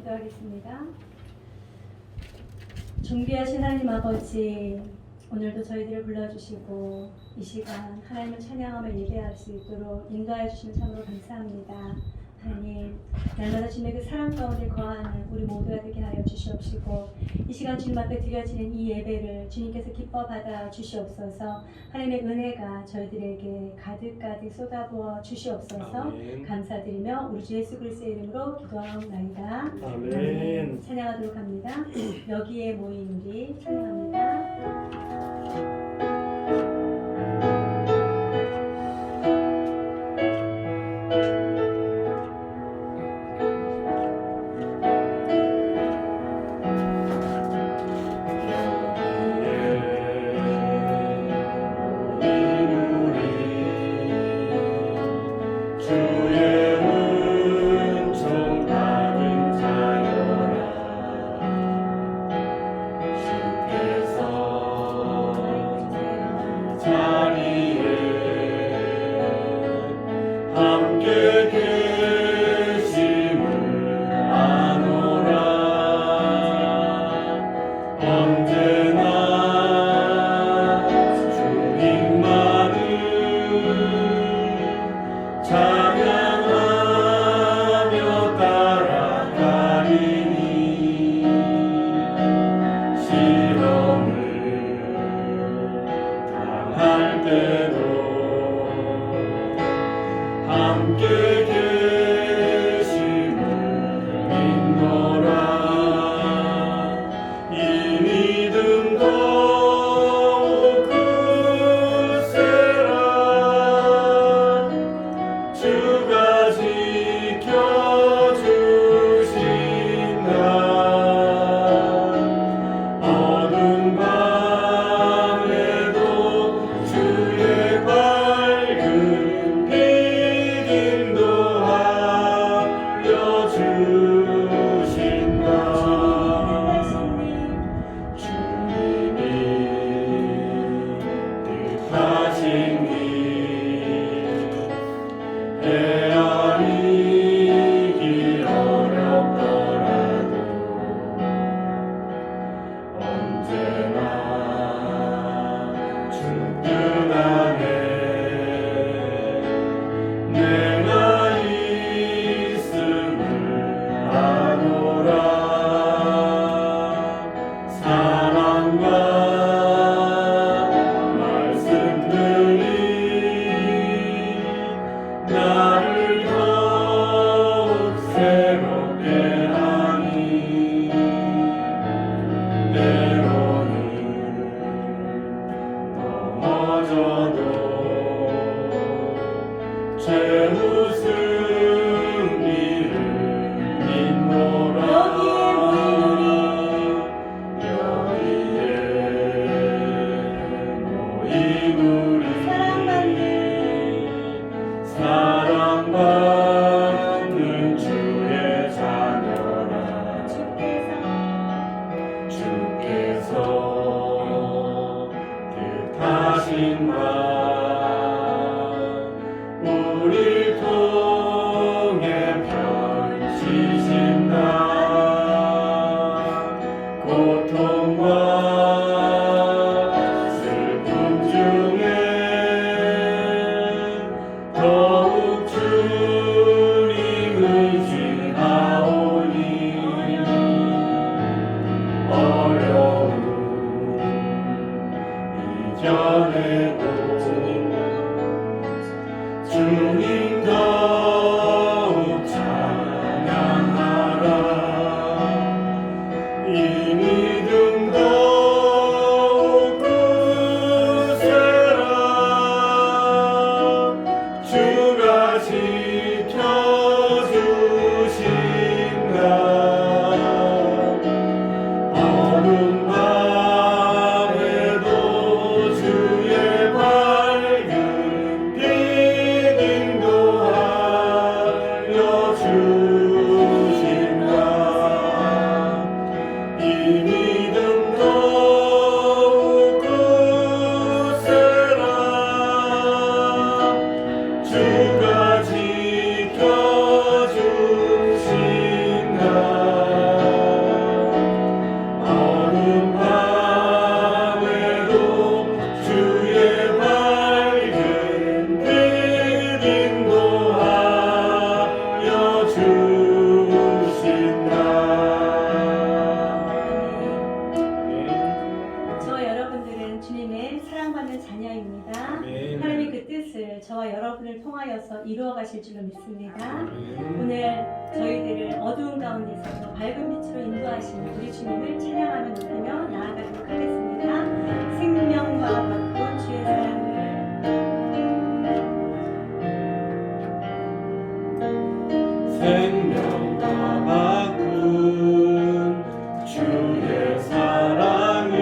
기도하겠습니다. 존귀하신 하나님 아버지, 오늘도 저희들을 불러주시고 이 시간 하나님을 찬양하며 예배할 수 있도록 인도하여 주시면 참으로 감사합니다. 하나님, 날마다 주님의 그 사랑 가운데 거하는 우리 모두가 되게 하여 주시옵시고, 이 시간 주님 앞에 드려지는 이 예배를 주님께서 기뻐 받아 주시옵소서. 하나님의 은혜가 저희들에게 가득가득 쏟아부어 주시옵소서. 아멘. 감사드리며 우리 주 예수 그리스도의 이름으로 기도하옵나이다. 아멘. 찬양하도록 합니다. 여기에 모인 우리 찬양합니다. 주께서 저와 여러분을 통하여서 이루어 가실 줄로 믿습니다. 오늘 저희들을 어두운 가운데서 밝은 빛으로 인도하시는 우리 주님을 찬양하며 높이며 나아가도록 하겠습니다. 생명과 바꾼 주의 사랑을 생명과 바꾼 주의 사랑을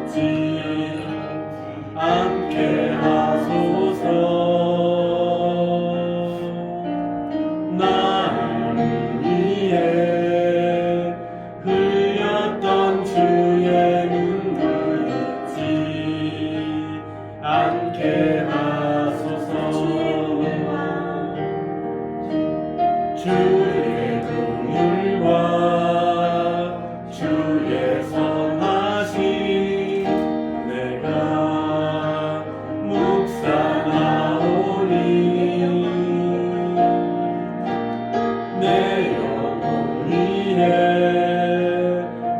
잊지 않게 하소서. 나를 위해 흘렸던 주의 눈물 잊지 않게 하소서. 주의 긍휼과 주의 선하심 내가 묵상하오니 내 영혼 위에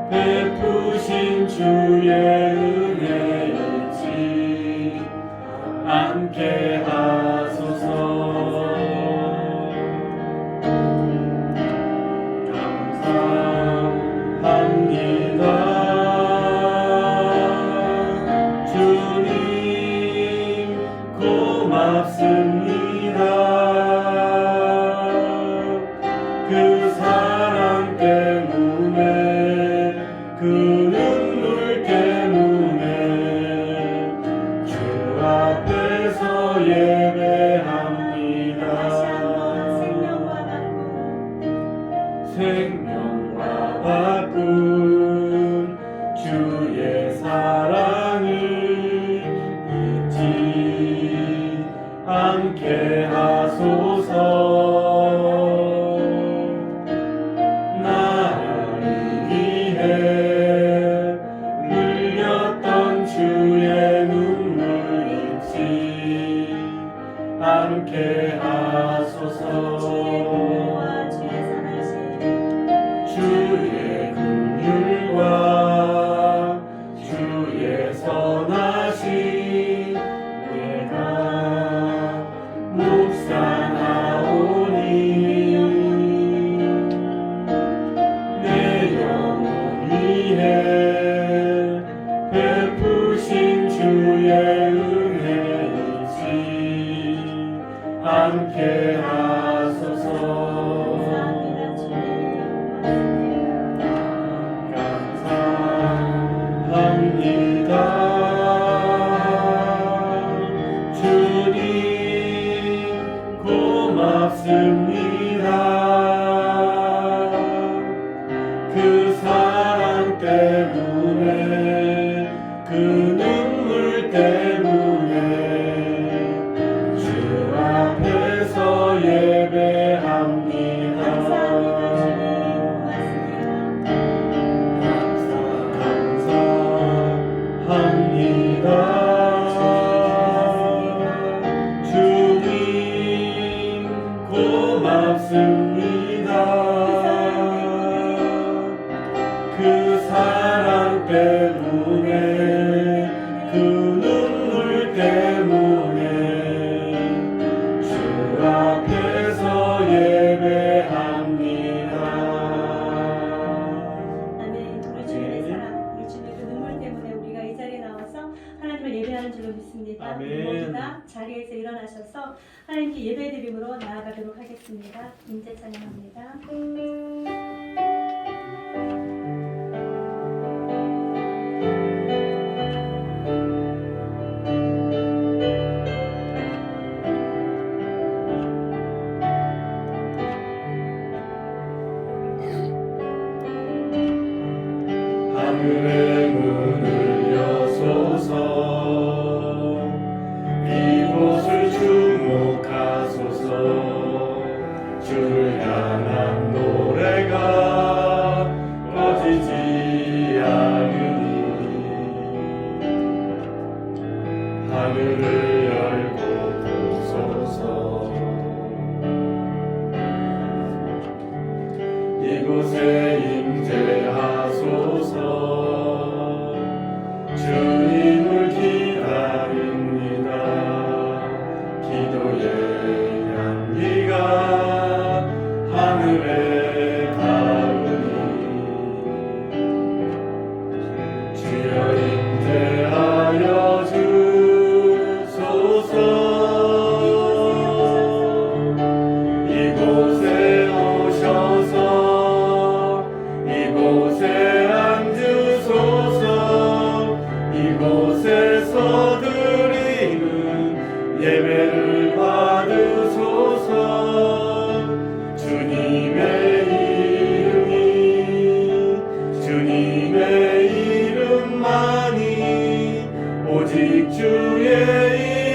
베푸신 주의 은혜 잊지 않게 하소서. 주님 고맙습니다. 그 사랑 때문에 그 눈물 때문에 주 앞에서 예배합니다. 생명과 바꾼 주의 사랑을 잊지 않게 하소서. 나를 위해 흘렸던 주의 눈물 잊지 않게 하소서. 주의 긍휼과 주의 선하심 내가 묵상하오니 내 영혼 위에 베푸신 주의 은혜 잊지 않게 하소서. 주님 고맙습니다. 그 사랑 때문에 그 눈물 때문에 주 앞에서 예배합니다. 감사합니다. 주님 고맙습니다. 그 사랑 때문에 그 눈물 때문에 주 앞에서 예배합니다. 아멘. 우리 주님의 사랑, 우리 주님의 그 눈물 때문에 우리가 이 자리에 나와서 하나님을 예배하는 줄로 믿습니다. 아멘. 모두 다 자리에서 일어나셔서 하나님께 예배드림으로 나아가도록 하겠습니다. 인제 찬양합니다. 하늘의 문을 여소서. 이곳을 주목하소서. 주를 향한 노래가 꺼지지 않으니 하늘을 열고 보소서. 이곳에 임재하소서. 주님을 기다립니다. 예배를 받으소서. 주님의 이름만이 오직 주의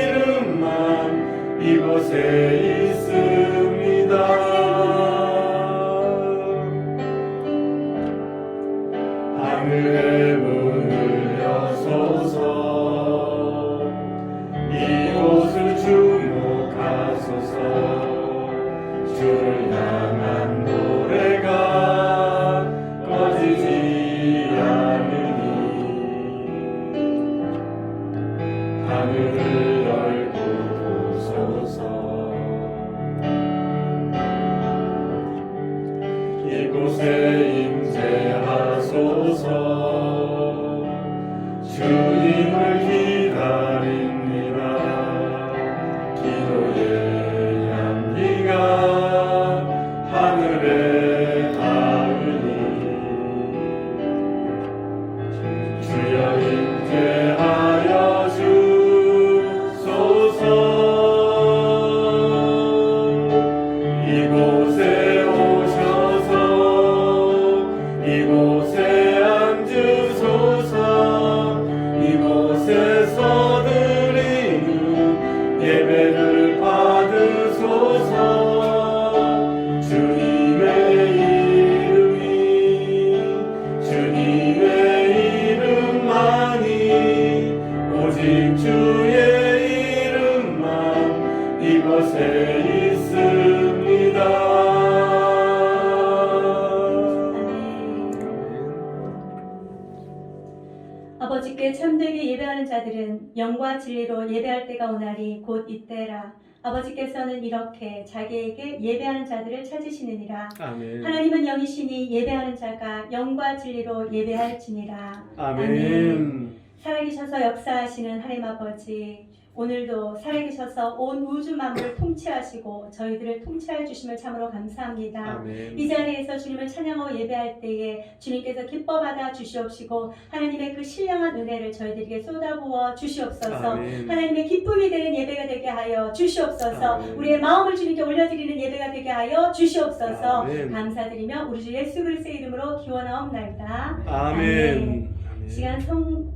이름만 이곳에 있습니다. 하늘의 문을 여소서. 이곳을 주목하소서. 주를 향한 노래가 꺼지지 않으니 하늘을 열고 보소서. 이곳에 임재하소서. 주님을 기다립니다. 기도의 향기가 하늘에 닿으니 주여 임재하여 주소서. 이곳에 오셔서 이곳에 앉으소서. 이곳에서 드리는 예배를 받으소서. 주님의 이름만이 오직 주의 이름만 이곳에 있습니다. 아버지께 참되게 예배하는 자들은 영과 진리로 예배할 때가 오나니 곧 이때라. 아버지께서는 이렇게 자기에게 예배하는 자들을 찾으시느니라. 아멘. 하나님은 영이시니 예배하는 자가 영과 진리로 예배할지니라. 아멘. 살아계셔서 역사하시는 하나님 아버지, 오늘도 살아계셔서 온 우주 만물을 통치하시고 저희들을 통치해 주심을 참으로 감사합니다. 아멘. 이 자리에서 주님을 찬양하고 예배할 때에 주님께서 기뻐받아 주시옵시고 하나님의 그 신령한 은혜를 저희들에게 쏟아부어 주시옵소서. 아멘. 하나님의 기쁨이 되는 예배가 되게 하여 주시옵소서. 아멘. 우리의 마음을 주님께 올려드리는 예배가 되게 하여 주시옵소서. 아멘. 감사드리며 우리 주 예수 그리스도의 이름으로 기원하옵나이다. 아멘. 시간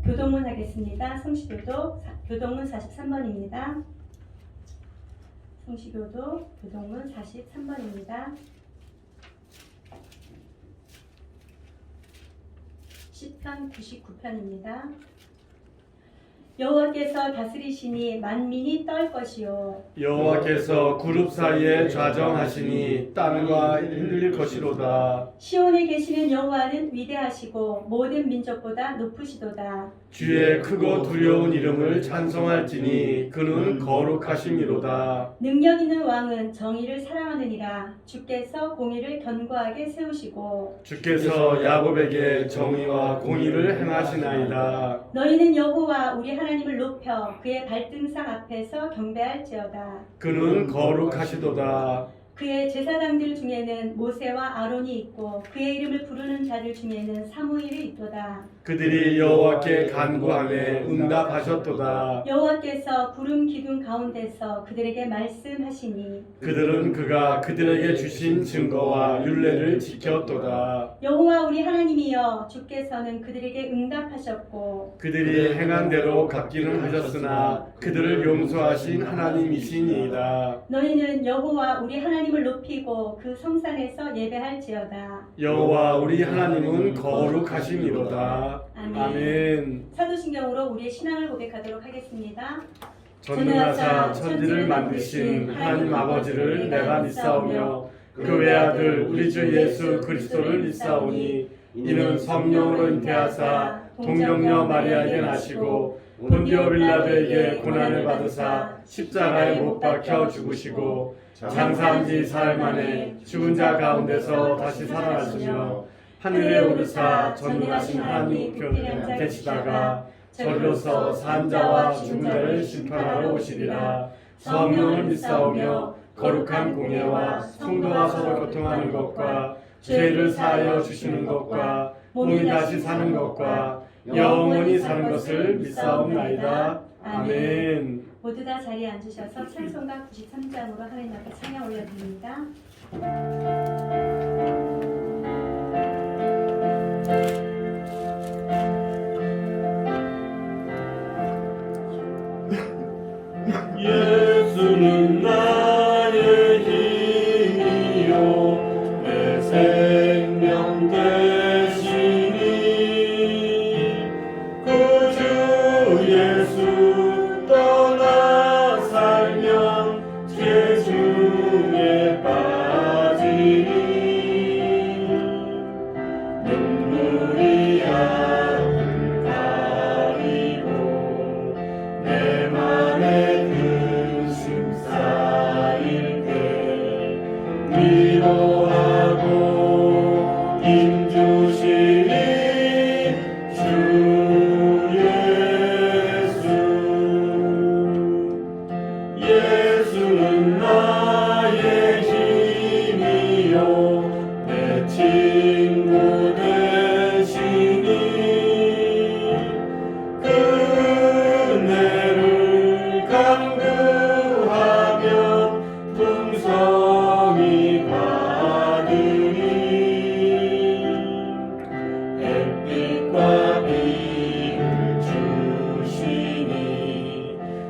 교동문 하겠습니다. 성시교도 교동문 43번입니다. 성시교도 교동문 43번입니다. 10편 99편입니다. 여호와께서 다스리시니 만민이 떨 것이요. 여호와께서 그룹 사이에 좌정하시니 땅과 흔들릴 것이로다. 시온에 계시는 여호와는 위대하시고 모든 민족보다 높으시도다. 주의 크고 두려운 이름을 찬송할지니 그는 거룩하심이로다. 능력 있는 왕은 정의를 사랑하느니라. 주께서 공의를 견고하게 세우시고 주께서 야곱에게 정의와 공의를 행하시나이다. 너희는 여호와 우리 하나님을 높여 그의 발등상 앞에서 경배할지어다. 그는 거룩하시도다. 그의 제사장들 중에는 모세와 아론이 있고 그의 이름을 부르는 자들 중에는 사무엘이 있도다. 그들이 여호와께 간구하매 응답하셨도다. 여호와께서 구름 기둥 가운데서 그들에게 말씀하시니 그들은 그가 그들에게 주신 증거와 율례를 지켰도다. 여호와 우리 하나님이여 주께서는 그들에게 응답하셨고 그들이 행한 대로 갚기는 하셨으나 그들을 용서하신 하나님이시니이다. 너희는 여호와 우리 하나님을 높이고 그 성산에서 예배할지어다. 여호와 우리 하나님은 거룩하심이로다. 아멘. 사도신경으로 우리의 신앙을 고백하도록 하겠습니다. 전능하사 천지를 만드신 하나님 아버지를 내가 믿사오며 그 외아들 우리 주 예수 그리스도를 믿사오니 이는 성령으로 잉태하사 동정녀 마리아에게 나시고 본디오 빌라도에게 고난을 받으사 십자가에 못 박혀 죽으시고 장사한 지 사흘 만에 죽은 자 가운데서 다시 살아나시며 하늘에 오르사 전능하신 하나님 우편에 계시다가 저리로서 산 자와 죽은 자를 심판하러 오시리라. 성령을 믿사오며 거룩한 공예와 성도와 서로 교통하는 것과 죄를 사하여 주시는 것과 몸이 다시 사는 것과 영원히 사는 것을 믿사옵나이다. 아멘. 모두 다 자리에 앉으셔서 찬송가 93장으로 하나님 앞에 찬양 올려드립니다. 예수는 나의 힘이요 내 생명 되시니 구주 예수 떠나 살면 죄중에 빠지니 눈물이 앞을 가리고 내 맘에 근심 쌓일 때 위로하고 힘주시니 주 예수 예수는 나의 힘이요 내 친구 되시니 은혜를 간구하면 풍성히 받으니 햇빛과 비를 주시니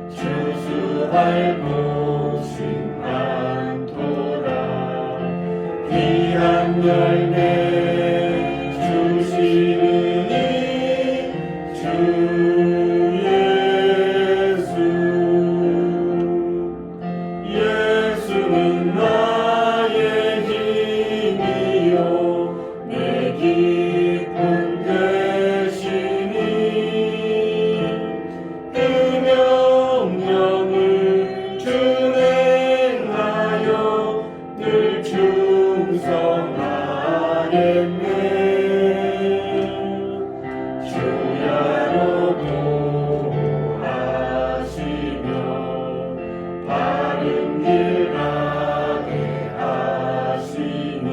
주수할 곳이 많도다 귀한 열매 주시느니 주 예수는 나의 힘이요 내 기쁨 되시니 그 명령을 준행하여 늘 충성하겠네 주야로 보호하시며 바른 길 가게 하시니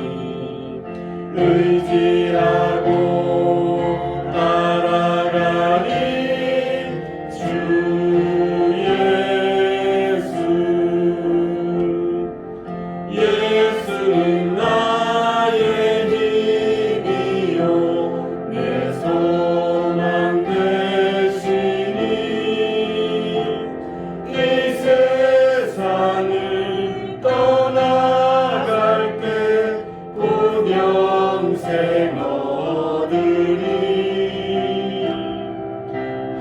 의지하고 따라가니 주 예수 예수는 나의 힘이요 내 소망 되시니 이 세상을 떠나갈 때 곧 영생 얻으리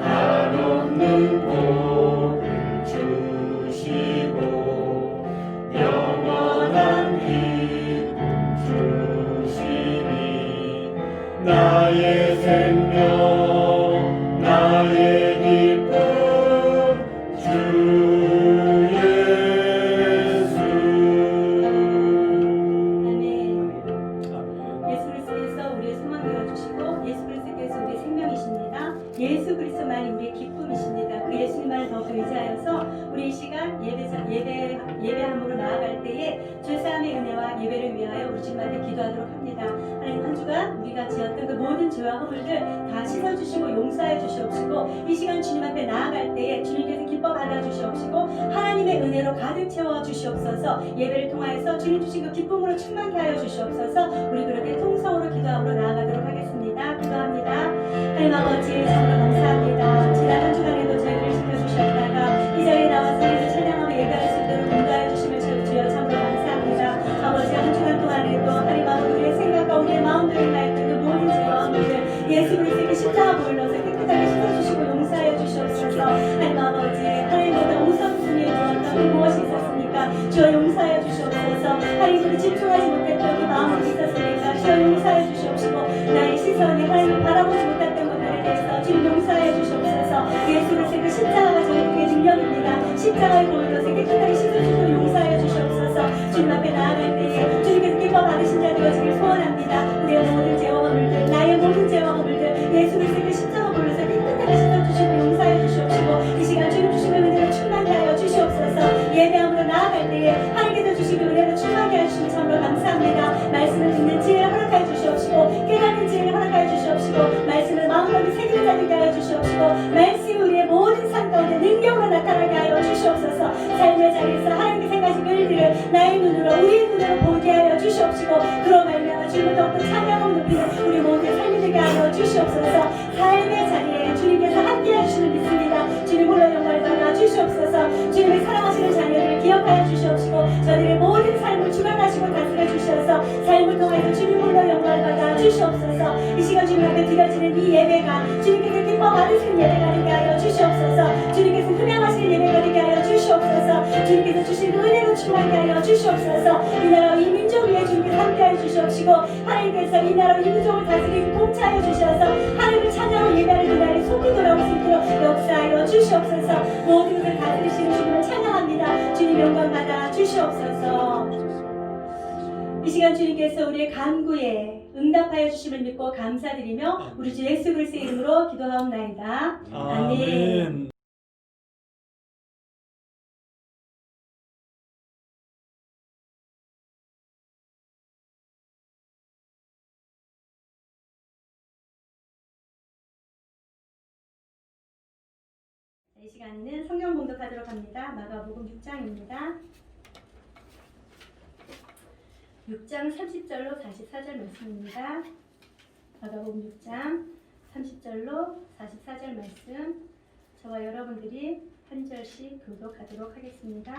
한없는 복을 주시고 영원한 기쁨 주시니 나의 생명 나의 기쁨 주 예수 아멘. 예수 그리스도께서 우리의 소망 되어주시고 예수 그리스도께서 우리의 생명이십니다. 예수 그리스도만이 우리의 기쁨이십니다. 그 예수님만을 더 의지하여서 우리 이 시간 예배함으로 나아갈 때에 죄사함의 은혜와 예배를 위하여 우리 주님 앞에 기도하도록 합니다. 하나님 한 주간 우리가 지었던 그 모든 죄와 허물들 다 씻어주시고 용서해 주시옵시고 이 시간 주님 앞에 나아갈 때에 주님께서 기뻐 받아주시옵시고 하나님의 은혜로 가득 채워 주시옵소서. 예배를 통하여서 주님 주신 그 기쁨으로 충만케 하여 주시옵소서. 우리 그렇게 통성으로 기도함으로 나아가도록 하겠습니다. 기도합니다. 하나님 아버지 참으로 감사합니다. 지난 한 주간에도 저희를 지켜주셨다가 이 자리에 나와서 찬양하며 예배할 수 있도록 인도하여 주심을 주여 참으로 감사합니다. 아버지 한 주간 동안에도 하나님 아버지 우리의 생각과 우리의 마음들을 행하였던 그 모든 죄와 허물들 예수 그리스도의 십자가 보일러서 깨끗하게 씻어주시고 용서하여 주시옵소서. 하나님 아버지 하나님보다 우선순위에 두었던 그 무엇이 있었습니까? 주여 용서하여 주시옵소서. 하나님을 집중하지 못했던 그 마음이 있었으니까 주여 용서하여 주시옵시고 나의 시선이 하나님을 바라보지 못했던 것들에 대해서 주님 용서하여 주시옵소서. 예수 그리스도의 그 십자가가 저희에게 능력입니다. 십자가의 보일러서 깨끗하게 씻어주시고 용서하여 주시옵소서. 주님 앞에 나아갈 때에 주님께서 기뻐 받으신 자 되어지길 소원합니다. 우리의 모든 죄와 허물들 나의 모든 죄와 허물들 예수 그리스도의 그 십자가 보일러서 깨끗하게 씻어주시고 용서하여 주시옵시고 이 시간 주님 주시는 은혜로 충만케 하여 주시옵소서. 예배함으로 나아갈 때에 하나님께서 주시는 은혜로 충만케 하여 주시니 참으로 감사합니다. 말씀을 듣는 지혜를 허락하여 주시옵시고 깨닫는 지혜를 허락하여 주시옵시고 말씀을 마음껏 새기는 자들게 하여 주시옵시고 말씀이 우리의 모든 삶 가운데 능력으로 나타나게 하여 주시옵소서. 삶의 자리에서 하나님께 생각하신 그 일들을 나의 눈으로 우리의 눈으로 보게 하여 주시옵시고 그로 말미암아 주님을 더욱더 찬양하고 높이는 우리 모두의 삶이 되게 하여 주시옵소서. 삶의 자리에 주님께서 함께해 주시는 믿습니다. 주님 홀로 영광을 받아 주시옵소서. 주님의 사랑하시는 자녀들을 기억하여 주시옵시고 저들의 모든 삶을 주관하시고 다스려 주셔서 삶을 통해서 주님 홀로 영광을 받아 주시옵소서. 이 시간 주님 앞에 드려지는 이 예배가 주님께서 기뻐 받으시는 예배가 되게 하여 주시옵소서. 주님께서 흠양하시는 예배가 되게 하여 주시옵소서. 주님께서 주신 은혜로 충만하게 하여 주시옵소서. 이 나라와 이 민족 위에 주님께서 함께하여 주시옵시고 하나님께서 이 나라와 이 민족을 다스리고 통치하여 주셔서 하나님을 찬양하고 예배하는 그날이 속히 돌아올 수 있도록 역사하여 주시옵소서. 모든 것을 다스리시는 주님을 찬양합니다. 주님 영광 받아 주시옵소서. 이 시간 주님께서 우리의 간구에 응답하여 주심을 믿고 감사드리며 우리 주 예수 그리스도의 이름으로 기도하옵나이다. 아멘. 이 시간에는 성경 봉독하도록 합니다. 마가복음 6장입니다. 6장 30절로 44절 말씀입니다. 마가복음 6장 30절로 44절 말씀 저와 여러분들이 한 절씩 교독하도록 하겠습니다.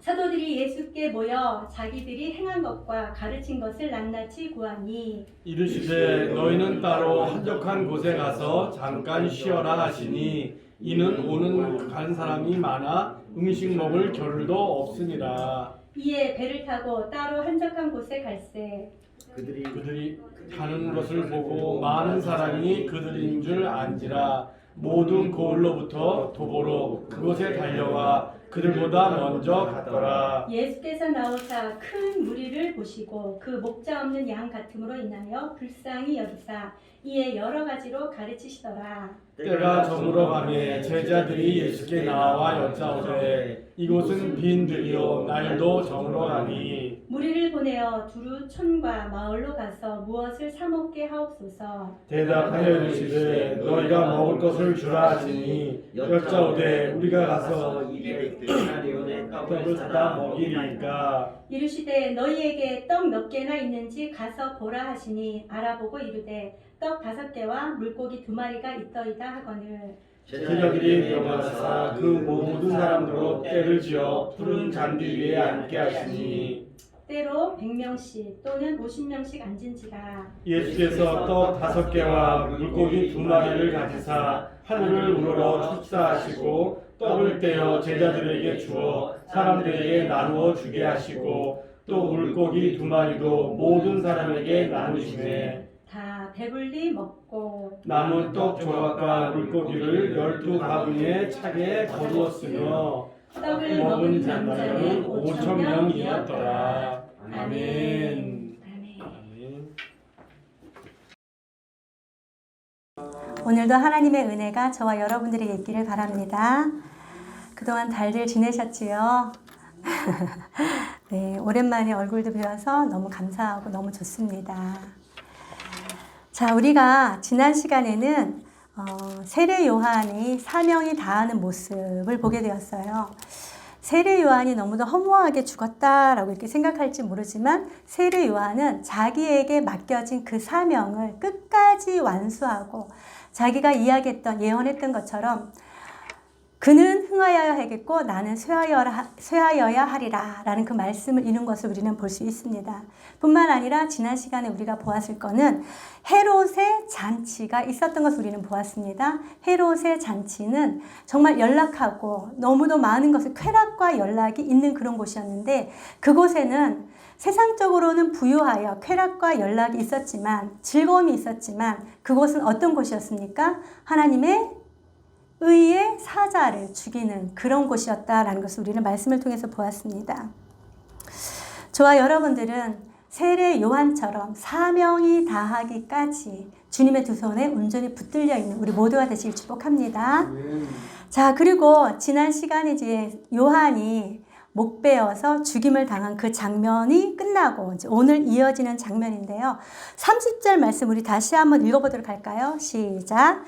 사도들이 예수께 모여 자기들이 행한 것과 가르친 것을 낱낱이 구하니 이르시되 너희는 따로 한적한 곳에 가서 잠깐 쉬어라 하시니 이는 오는 간 사람이 많아 음식 먹을 겨를도 없으니라. 이에 배를 타고 따로 한적한 곳에 갈새 그들이 가는 것을 보고 많은 사람이 그들인 줄 안지라. 모든 고을로부터 도보로 그곳에 달려와 그들보다 먼저 갔더라. 예수께서 나오사 큰 무리를 보시고 그 목자 없는 양 같음으로 인하여 불쌍히 여기사 이에 여러 가지로 가르치시더라. 때가 저물어 가매 제자들이 예수께 나와 여짜오되 이곳은 빈 들이요 날도 저물어 가니 무리를 보내어 두루 촌과 마을로 가서 무엇을 사 먹게 하옵소서. 대답하여 이르시되 너희가 먹을 것을 주라 하시니 여짜오되 우리가 가서 200데나리온의 떡을 사다 먹이리까. 이르시되 너희에게 떡 몇 개나 있는지 가서 보라 하시니 알아보고 이르되 떡 5개와 물고기 2마리가 있더이다 하거늘 제자들이 명하사 그 모든 사람들로 때를 지어 푸른 잔디 위에 앉게 하시니 때로 100명씩 또는 50명씩 앉은지라. 예수께서 떡 5개와 물고기 2마리를 가지사 하늘을 우러러 축사하시고 떡을 떼어 제자들에게 주어 사람들에게 나누어 주게 하시고 또 물고기 2마리도 모든 사람에게 나누시매 다 배불리 먹고 남은 떡 조각과 물고기를 12바구니에 차게 거두었으며 떡을 먹은 남자는 5,000명이었더라. 아멘. 아멘. 오늘도 하나님의 은혜가 저와 여러분들에게 있기를 바랍니다. 그동안 달들 지내셨지요? 네, 오랜만에 얼굴도 뵈어서 너무 감사하고 너무 좋습니다. 자, 우리가 지난 시간에는 세례 요한이 사명이 다하는 모습을 보게 되었어요. 세례 요한이 너무도 허무하게 죽었다라고 이렇게 생각할지 모르지만 세례 요한은 자기에게 맡겨진 그 사명을 끝까지 완수하고 자기가 이야기했던 예언했던 것처럼 그는 흥하여야 하겠고 나는 쇠하여야 하리라 라는 그 말씀을 이룬 것을 우리는 볼 수 있습니다. 뿐만 아니라 지난 시간에 우리가 보았을 거는 헤롯의 잔치가 있었던 것을 우리는 보았습니다. 헤롯의 잔치는 정말 연락하고 너무도 많은 것을 쾌락과 연락이 있는 그런 곳이었는데 그곳에는 세상적으로는 부유하여 쾌락과 연락이 있었지만 즐거움이 있었지만 그곳은 어떤 곳이었습니까? 하나님의 의의 사자를 죽이는 그런 곳이었다라는 것을 우리는 말씀을 통해서 보았습니다. 저와 여러분들은 세례 요한처럼 사명이 다하기까지 주님의 두 손에 온전히 붙들려 있는 우리 모두가 되시길 축복합니다. 자, 그리고 지난 시간에 이제 요한이 목 베어서 죽임을 당한 그 장면이 끝나고 이제 오늘 이어지는 장면인데요. 30절 말씀 우리 다시 한번 읽어보도록 할까요? 시작.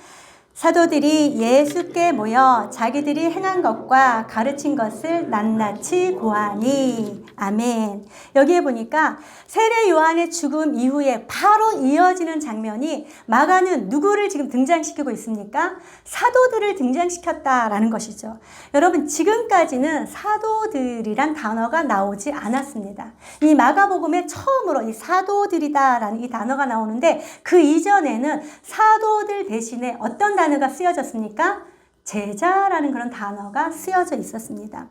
사도들이 예수께 모여 자기들이 행한 것과 가르친 것을 낱낱이 고하니. 아멘. 여기에 보니까 세례 요한의 죽음 이후에 바로 이어지는 장면이 마가는 누구를 지금 등장시키고 있습니까? 사도들을 등장시켰다라는 것이죠. 여러분, 지금까지는 사도들이란 단어가 나오지 않았습니다. 이 마가복음에 처음으로 이 사도들이다라는 이 단어가 나오는데, 그 이전에는 사도들 대신에 어떤 단어가 쓰여졌습니까? 제자라는 그런 단어가 쓰여져 있었습니다.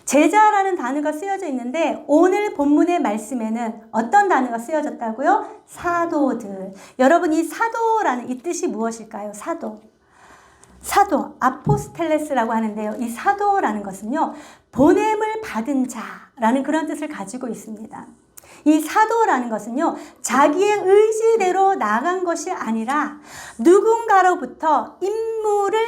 제자라는 단어가 쓰여져 있는데, 오늘 본문의 말씀에는 어떤 단어가 쓰여졌다고요? 사도들. 여러분, 이 사도라는 이 뜻이 무엇일까요? 사도, 아포스텔레스라고 하는데요. 이 사도라는 것은요, 보냄을 받은 자라는 그런 뜻을 가지고 있습니다. 이 사도라는 것은요, 자기의 의지대로 나간 것이 아니라 누군가로부터 임무를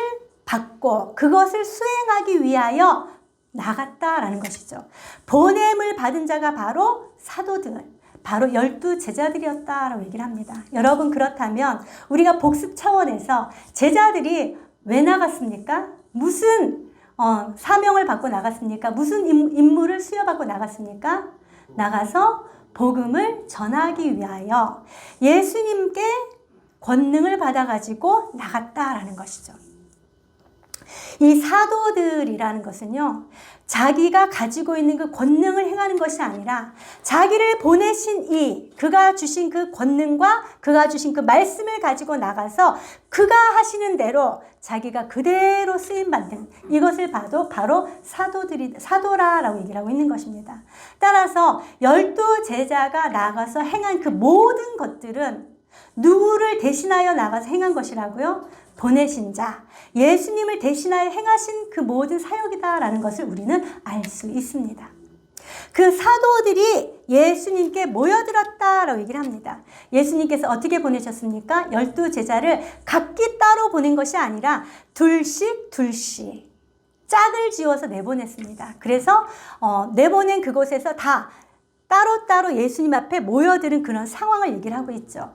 받고 그것을 수행하기 위하여 나갔다라는 것이죠. 보냄을 받은 자가 바로 사도들, 바로 12 제자들이었다라고 얘기를 합니다. 여러분, 그렇다면 우리가 복습 차원에서 제자들이 왜 나갔습니까? 무슨 사명을 받고 나갔습니까? 무슨 임무를 수여받고 나갔습니까? 나가서 복음을 전하기 위하여 예수님께 권능을 받아가지고 나갔다라는 것이죠. 이 사도들이라는 것은요, 자기가 가지고 있는 그 권능을 행하는 것이 아니라 자기를 보내신 그가 주신 그 권능과 그가 주신 그 말씀을 가지고 나가서 그가 하시는 대로 자기가 그대로 쓰임받는, 이것을 봐도 바로 사도라라고 얘기를 하고 있는 것입니다. 따라서 12 제자가 나가서 행한 그 모든 것들은 누구를 대신하여 나가서 행한 것이라고요? 보내신 자, 예수님을 대신하여 행하신 그 모든 사역이다라는 것을 우리는 알 수 있습니다. 그 사도들이 예수님께 모여들었다라고 얘기를 합니다. 예수님께서 어떻게 보내셨습니까? 12 제자를 각기 따로 보낸 것이 아니라 둘씩 짝을 지어서 내보냈습니다. 그래서 내보낸 그곳에서 다 따로따로 예수님 앞에 모여드는 그런 상황을 얘기를 하고 있죠.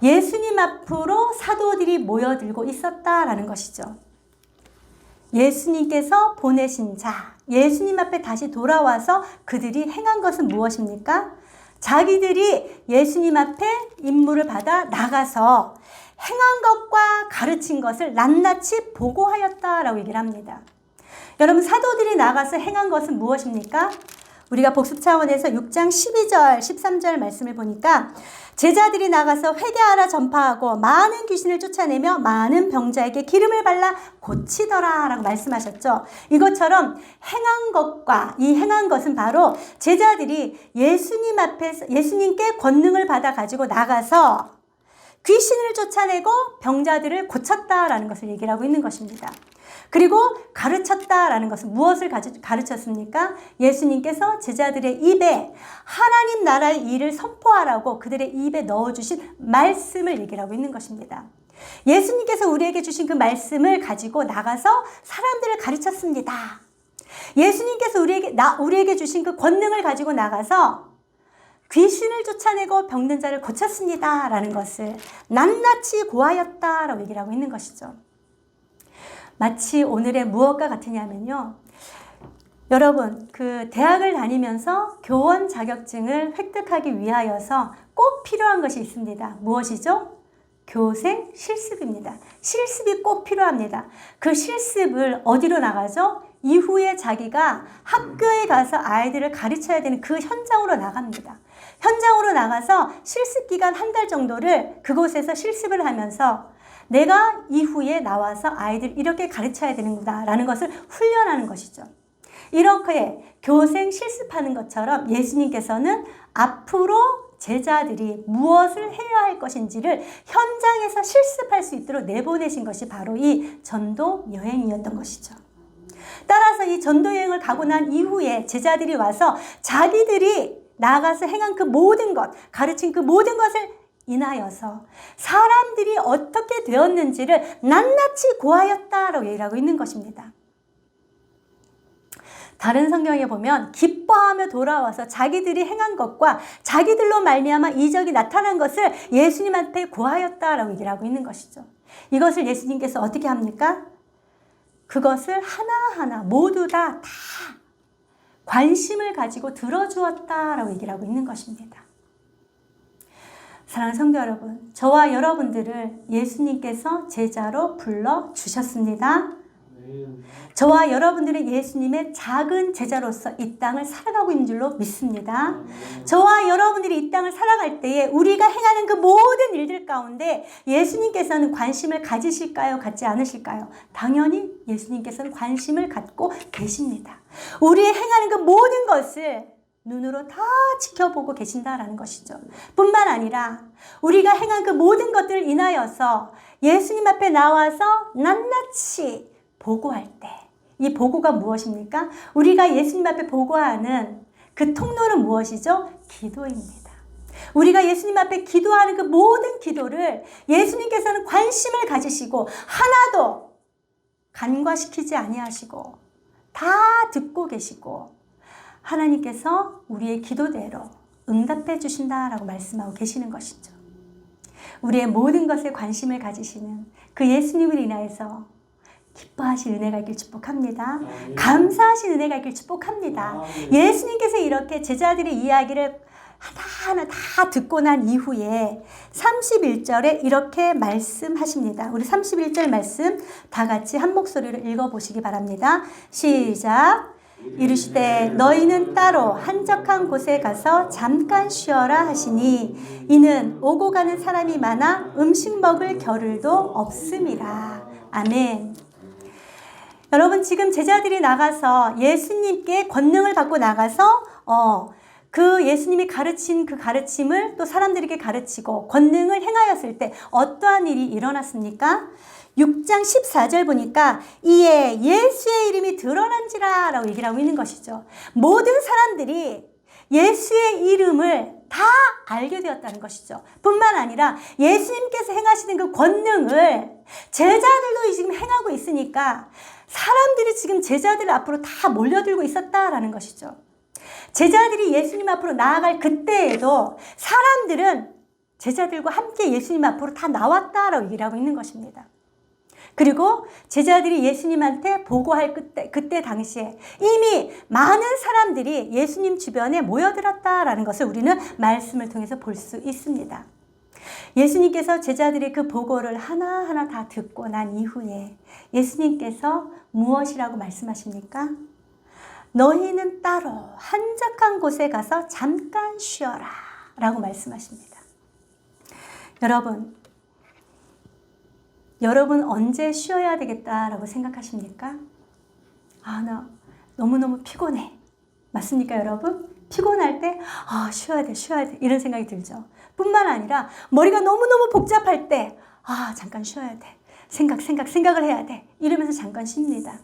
예수님 앞으로 사도들이 모여들고 있었다라는 것이죠. 예수님께서 보내신 자, 예수님 앞에 다시 돌아와서 그들이 행한 것은 무엇입니까? 자기들이 예수님 앞에 임무를 받아 나가서 행한 것과 가르친 것을 낱낱이 보고하였다라고 얘기를 합니다. 여러분, 사도들이 나가서 행한 것은 무엇입니까? 우리가 복습 차원에서 6장 12절, 13절 말씀을 보니까 제자들이 나가서 회개하라 전파하고 많은 귀신을 쫓아내며 많은 병자에게 기름을 발라 고치더라 라고 말씀하셨죠. 이것처럼 행한 것과 이 행한 것은 바로 제자들이 예수님 앞에서 예수님께 권능을 받아 가지고 나가서 귀신을 쫓아내고 병자들을 고쳤다라는 것을 얘기를 하고 있는 것입니다. 그리고 가르쳤다라는 것은 무엇을 가르쳤습니까? 예수님께서 제자들의 입에 하나님 나라의 일을 선포하라고 그들의 입에 넣어주신 말씀을 얘기를 하고 있는 것입니다. 예수님께서 우리에게 주신 그 말씀을 가지고 나가서 사람들을 가르쳤습니다. 예수님께서 우리에게 주신 그 권능을 가지고 나가서 귀신을 쫓아내고 병든 자를 고쳤습니다 라는 것을 낱낱이 고하였다라고 얘기를 하고 있는 것이죠. 마치 오늘의 무엇과 같으냐면요, 여러분, 그 대학을 다니면서 교원 자격증을 획득하기 위하여서 꼭 필요한 것이 있습니다. 무엇이죠? 교생 실습입니다. 실습이 꼭 필요합니다. 그 실습을 어디로 나가죠? 이후에 자기가 학교에 가서 아이들을 가르쳐야 되는 그 현장으로 나갑니다. 현장으로 나가서 실습 기간 1달 정도를 그곳에서 실습을 하면서 내가 이후에 나와서 아이들 이렇게 가르쳐야 되는구나 라는 것을 훈련하는 것이죠. 이렇게 교생 실습하는 것처럼 예수님께서는 앞으로 제자들이 무엇을 해야 할 것인지를 현장에서 실습할 수 있도록 내보내신 것이 바로 이 전도 여행이었던 것이죠. 따라서 이 전도 여행을 가고 난 이후에 제자들이 와서 자기들이 나가서 행한 그 모든 것, 가르친 그 모든 것을 인하여서 사람들이 어떻게 되었는지를 낱낱이 고하였다라고 얘기를 하고 있는 것입니다. 다른 성경에 보면 기뻐하며 돌아와서 자기들이 행한 것과 자기들로 말미암아 이적이 나타난 것을 예수님 앞에 고하였다라고 얘기를 하고 있는 것이죠. 이것을 예수님께서 어떻게 합니까? 그것을 하나하나 모두 다 관심을 가지고 들어주었다라고 얘기를 하고 있는 것입니다. 사랑하는 성도 여러분, 저와 여러분들을 예수님께서 제자로 불러주셨습니다. 저와 여러분들은 예수님의 작은 제자로서 이 땅을 살아가고 있는 줄로 믿습니다. 저와 여러분들이 이 땅을 살아갈 때에 우리가 행하는 그 모든 일들 가운데 예수님께서는 관심을 가지실까요? 갖지 않으실까요? 당연히 예수님께서는 관심을 갖고 계십니다. 우리의 행하는 그 모든 것을 눈으로 다 지켜보고 계신다라는 것이죠. 뿐만 아니라 우리가 행한 그 모든 것들을 인하여서 예수님 앞에 나와서 낱낱이 보고할 때, 이 보고가 무엇입니까? 우리가 예수님 앞에 보고하는 그 통로는 무엇이죠? 기도입니다. 우리가 예수님 앞에 기도하는 그 모든 기도를 예수님께서는 관심을 가지시고 하나도 간과시키지 아니하시고 다 듣고 계시고 하나님께서 우리의 기도대로 응답해 주신다라고 말씀하고 계시는 것이죠. 우리의 모든 것에 관심을 가지시는 그 예수님을 인하여서 기뻐하신 은혜가 있길 축복합니다. 감사하신 은혜가 있길 축복합니다. 예수님께서 이렇게 제자들의 이야기를 하나하나 다 듣고 난 이후에 31절에 이렇게 말씀하십니다. 우리 31절 말씀 다 같이 한 목소리로 읽어보시기 바랍니다. 시작! 이르시되 너희는 따로 한적한 곳에 가서 잠깐 쉬어라 하시니 이는 오고 가는 사람이 많아 음식 먹을 겨를도 없음이라. 아멘. 여러분, 지금 제자들이 나가서 예수님께 권능을 받고 나가서 그 예수님이 가르친 그 가르침을 또 사람들에게 가르치고 권능을 행하였을 때 어떠한 일이 일어났습니까? 6장 14절 보니까 이에 예수의 이름이 드러난지라 라고 얘기를 하고 있는 것이죠. 모든 사람들이 예수의 이름을 다 알게 되었다는 것이죠. 뿐만 아니라 예수님께서 행하시는 그 권능을 제자들도 지금 행하고 있으니까 사람들이 지금 제자들 앞으로 다 몰려들고 있었다라는 것이죠. 제자들이 예수님 앞으로 나아갈 그때에도 사람들은 제자들과 함께 예수님 앞으로 다 나왔다라고 얘기를 하고 있는 것입니다. 그리고 제자들이 예수님한테 보고할 그때 당시에 이미 많은 사람들이 예수님 주변에 모여들었다라는 것을 우리는 말씀을 통해서 볼 수 있습니다. 예수님께서 제자들의 그 보고를 하나하나 다 듣고 난 이후에 예수님께서 무엇이라고 말씀하십니까? 너희는 따로 한적한 곳에 가서 잠깐 쉬어라 라고 말씀하십니다. 여러분 언제 쉬어야 되겠다라고 생각하십니까? 나 너무너무 피곤해. 맞습니까, 여러분? 피곤할 때 쉬어야 돼 이런 생각이 들죠. 뿐만 아니라 머리가 너무너무 복잡할 때 잠깐 쉬어야 돼. 생각을 해야 돼. 이러면서 잠깐 쉽니다.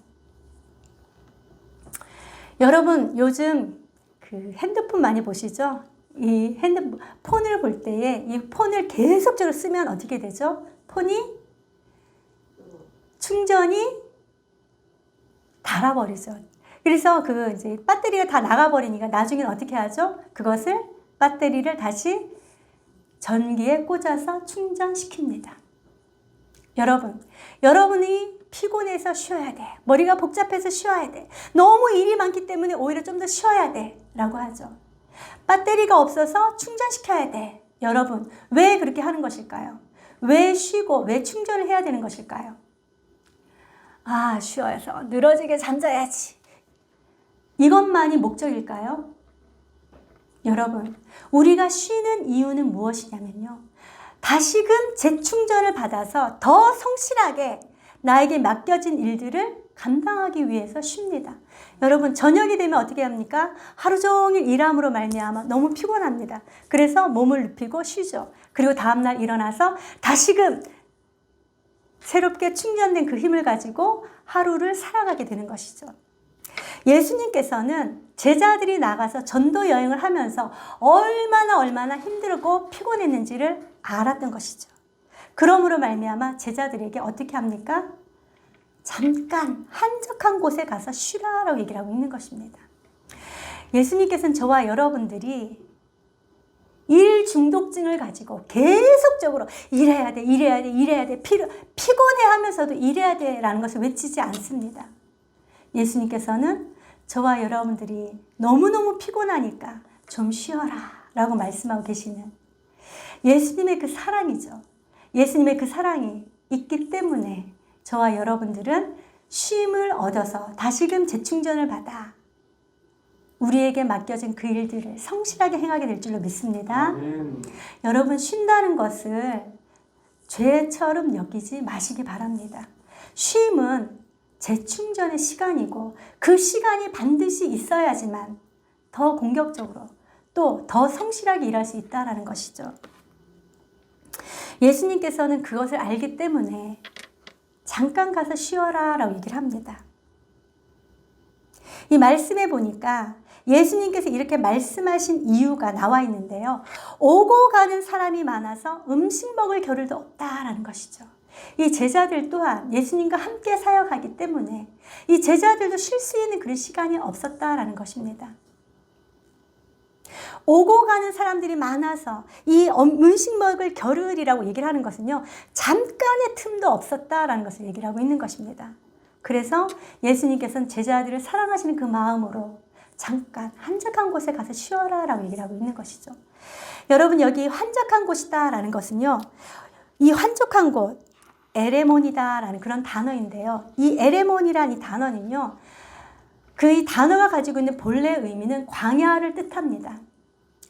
여러분 요즘 그 핸드폰 많이 보시죠? 이 핸드폰을 볼 때에 이 폰을 계속적으로 쓰면 어떻게 되죠? 폰이 충전이 닳아버리죠. 그래서 이제 배터리가 다 나가버리니까 나중에는 어떻게 하죠? 그것을 배터리를 다시 전기에 꽂아서 충전시킵니다. 여러분이 피곤해서 쉬어야 돼. 머리가 복잡해서 쉬어야 돼. 너무 일이 많기 때문에 오히려 좀 더 쉬어야 돼. 라고 하죠. 배터리가 없어서 충전시켜야 돼. 여러분, 왜 그렇게 하는 것일까요? 왜 쉬고, 왜 충전을 해야 되는 것일까요? 쉬어서 늘어지게 잠자야지. 이것만이 목적일까요? 여러분, 우리가 쉬는 이유는 무엇이냐면요. 다시금 재충전을 받아서 더 성실하게 나에게 맡겨진 일들을 감당하기 위해서 쉽니다. 여러분, 저녁이 되면 어떻게 합니까? 하루 종일 일함으로 말미암아 너무 피곤합니다. 그래서 몸을 눕히고 쉬죠. 그리고 다음날 일어나서 다시금 새롭게 충전된 그 힘을 가지고 하루를 살아가게 되는 것이죠. 예수님께서는 제자들이 나가서 전도 여행을 하면서 얼마나 힘들고 피곤했는지를 알았던 것이죠. 그러므로 말미암아 제자들에게 어떻게 합니까? 잠깐 한적한 곳에 가서 쉬라라고 얘기를 하고 있는 것입니다. 예수님께서는 저와 여러분들이 일 중독증을 가지고 계속적으로 일해야 돼, 일해야 돼, 일해야 돼, 피곤해 하면서도 일해야 돼 라는 것을 외치지 않습니다. 예수님께서는 저와 여러분들이 너무너무 피곤하니까 좀 쉬어라 라고 말씀하고 계시는 예수님의 그 사랑이죠. 예수님의 그 사랑이 있기 때문에 저와 여러분들은 쉼을 얻어서 다시금 재충전을 받아 우리에게 맡겨진 그 일들을 성실하게 행하게 될 줄로 믿습니다. 여러분, 쉰다는 것을 죄처럼 여기지 마시기 바랍니다. 쉼은 재충전의 시간이고 그 시간이 반드시 있어야지만 더 공격적으로 또 더 성실하게 일할 수 있다는 것이죠. 예수님께서는 그것을 알기 때문에 잠깐 가서 쉬어라 라고 얘기를 합니다. 이 말씀에 보니까 예수님께서 이렇게 말씀하신 이유가 나와 있는데요. 오고 가는 사람이 많아서 음식 먹을 겨를도 없다라는 것이죠. 이 제자들 또한 예수님과 함께 사역하기 때문에 이 제자들도 쉴 수 있는 그런 시간이 없었다라는 것입니다. 오고 가는 사람들이 많아서 이 음식 먹을 겨를이라고 얘기를 하는 것은요, 잠깐의 틈도 없었다라는 것을 얘기를 하고 있는 것입니다. 그래서 예수님께서는 제자들을 사랑하시는 그 마음으로 잠깐 한적한 곳에 가서 쉬어라 라고 얘기를 하고 있는 것이죠. 여러분, 여기 한적한 곳이다 라는 것은요, 이 한적한 곳, 에레몬이다 라는 그런 단어인데요. 이 에레몬이라는 이 단어는요, 그 단어가 가지고 있는 본래 의미는 광야를 뜻합니다.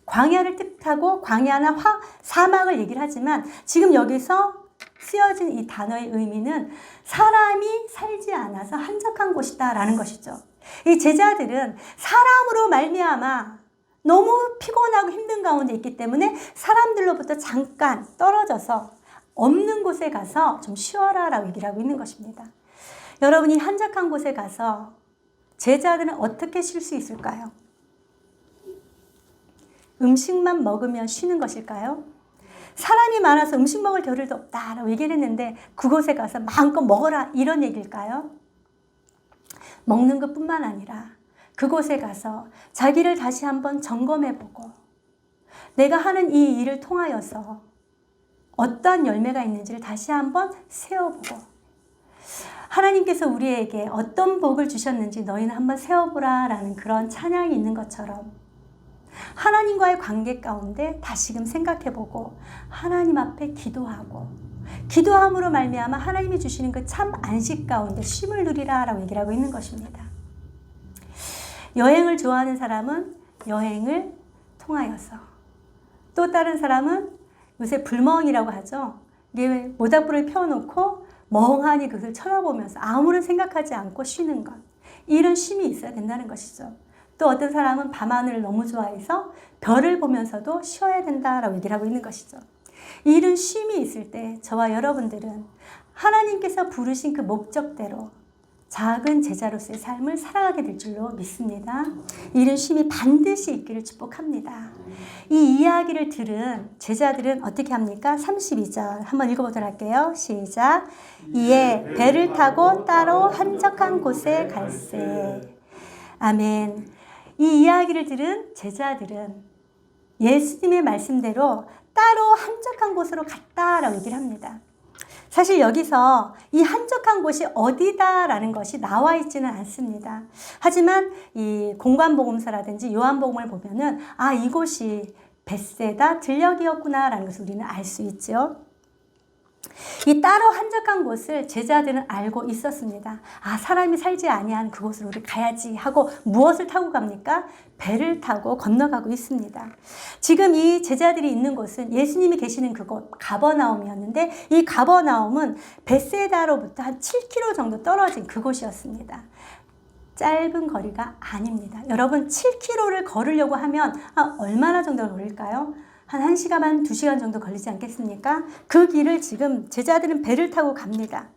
광야를 뜻하고 광야나 사막을 얘기를 하지만 지금 여기서 쓰여진 이 단어의 의미는 사람이 살지 않아서 한적한 곳이다 라는 것이죠. 이 제자들은 사람으로 말미암아 너무 피곤하고 힘든 가운데 있기 때문에 사람들로부터 잠깐 떨어져서 없는 곳에 가서 좀 쉬어라 라고 얘기를 하고 있는 것입니다. 여러분이 한적한 곳에 가서 제자들은 어떻게 쉴 수 있을까요? 음식만 먹으면 쉬는 것일까요? 사람이 많아서 음식 먹을 겨를도 없다라고 얘기를 했는데 그곳에 가서 마음껏 먹어라 이런 얘기일까요? 먹는 것뿐만 아니라 그곳에 가서 자기를 다시 한번 점검해보고 내가 하는 이 일을 통하여서 어떠한 열매가 있는지를 다시 한번 세워보고 하나님께서 우리에게 어떤 복을 주셨는지 너희는 한번 세워보라 라는 그런 찬양이 있는 것처럼 하나님과의 관계 가운데 다시금 생각해보고 하나님 앞에 기도하고 기도함으로 말미암아 하나님이 주시는 그 참 안식 가운데 쉼을 누리라 라고 얘기를 하고 있는 것입니다. 여행을 좋아하는 사람은 여행을 통하여서 또 다른 사람은 요새 불멍이라고 하죠. 이게 모닥불을 펴놓고 멍하니 그것을 쳐다보면서 아무런 생각하지 않고 쉬는 것. 이런 쉼이 있어야 된다는 것이죠. 또 어떤 사람은 밤하늘을 너무 좋아해서 별을 보면서도 쉬어야 된다라고 얘기를 하고 있는 것이죠. 이런 쉼이 있을 때 저와 여러분들은 하나님께서 부르신 그 목적대로 작은 제자로서의 삶을 살아가게 될 줄로 믿습니다. 이런 쉼이 반드시 있기를 축복합니다. 이 이야기를 들은 제자들은 어떻게 합니까? 32절 한번 읽어보도록 할게요. 시작. 이에 배를 타고 따로 한적한 곳에 갈새. 아멘. 이 이야기를 들은 제자들은 예수님의 말씀대로 따로 한적한 곳으로 갔다라고 얘기를 합니다. 사실 여기서 이 한적한 곳이 어디다라는 것이 나와 있지는 않습니다. 하지만 이 공관복음서라든지 요한복음을 보면은 아, 이곳이 벳세다 들녘이었구나라는 것을 우리는 알 수 있죠. 이 따로 한적한 곳을 제자들은 알고 있었습니다. 아, 사람이 살지 아니한 그곳으로 우리 가야지 하고 무엇을 타고 갑니까? 배를 타고 건너가고 있습니다. 지금 이 제자들이 있는 곳은 예수님이 계시는 그곳 가버나움이었는데 이 가버나움은 벳세다로부터 한 7km 정도 떨어진 그곳이었습니다. 짧은 거리가 아닙니다. 여러분 7km를 걸으려고 하면 얼마나 정도 걸릴까요? 한 1시간 반, 2시간 정도 걸리지 않겠습니까? 그 길을 지금 제자들은 배를 타고 갑니다.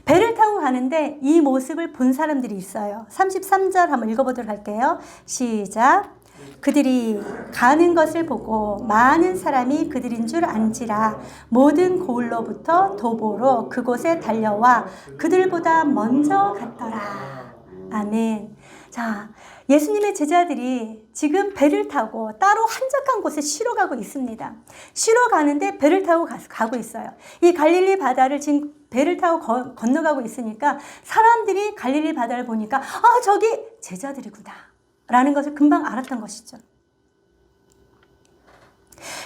배를 타고 가는데 이 모습을 본 사람들이 있어요. 33절 한번 읽어보도록 할게요. 시작. 그들이 가는 것을 보고 많은 사람이 그들인 줄 안지라 모든 고을로부터 도보로 그곳에 달려와 그들보다 먼저 갔더라. 아멘. 자, 예수님의 제자들이 지금 배를 타고 따로 한적한 곳에 쉬러 가고 있습니다. 쉬러 가는데 배를 타고 가고 있어요. 이 갈릴리 바다를 지금 배를 타고 건너가고 있으니까 사람들이 갈릴리 바다를 보니까 아, 저기 제자들이구나 라는 것을 금방 알았던 것이죠.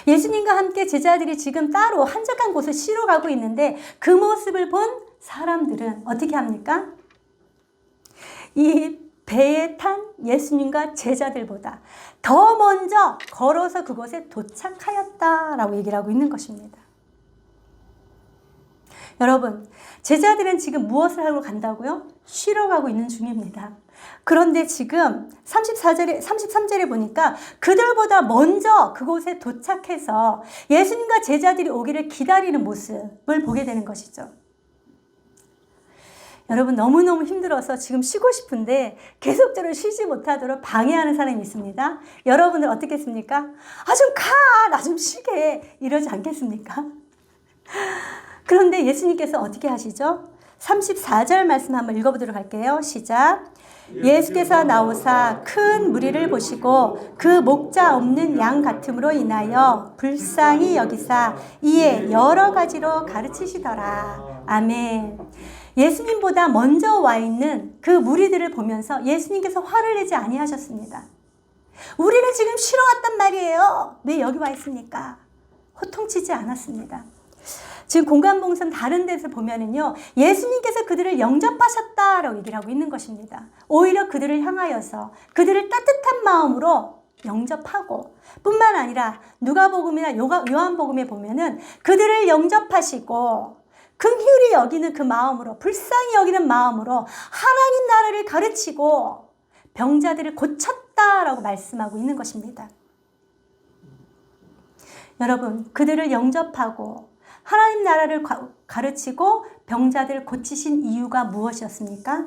예수님과 함께 제자들이 지금 따로 한적한 곳에 쉬러 가고 있는데 그 모습을 본 사람들은 어떻게 합니까? 이 배에 탄 예수님과 제자들보다 더 먼저 걸어서 그곳에 도착하였다라고 얘기를 하고 있는 것입니다. 여러분, 제자들은 지금 무엇을 하러 간다고요? 쉬러 가고 있는 중입니다. 그런데 지금 33절에 보니까 그들보다 먼저 그곳에 도착해서 예수님과 제자들이 오기를 기다리는 모습을 보게 되는 것이죠. 여러분, 너무너무 힘들어서 지금 쉬고 싶은데 계속적으로 쉬지 못하도록 방해하는 사람이 있습니다. 여러분들 어떻겠습니까? 아, 좀 가! 나 좀 쉬게! 이러지 않겠습니까? 그런데 예수님께서 어떻게 하시죠? 34절 말씀 한번 읽어보도록 할게요. 시작. 예수께서 나오사 큰 무리를 보시고 그 목자 없는 양 같음으로 인하여 불쌍히 여기사 이에 여러 가지로 가르치시더라. 아멘. 예수님보다 먼저 와 있는 그 무리들을 보면서 예수님께서 화를 내지 아니하셨습니다. 우리는 지금 쉬러 왔단 말이에요. 왜 여기 와 있습니까? 호통치지 않았습니다. 지금 공관봉선 다른 데서 보면은요, 예수님께서 그들을 영접하셨다라고 얘기를 하고 있는 것입니다. 오히려 그들을 향하여서 그들을 따뜻한 마음으로 영접하고 뿐만 아니라 누가복음이나 요한복음에 보면은 그들을 영접하시고 긍휼히 여기는 그 마음으로, 불쌍히 여기는 마음으로 하나님 나라를 가르치고 병자들을 고쳤다라고 말씀하고 있는 것입니다. 여러분, 그들을 영접하고 하나님 나라를 가르치고 병자들을 고치신 이유가 무엇이었습니까?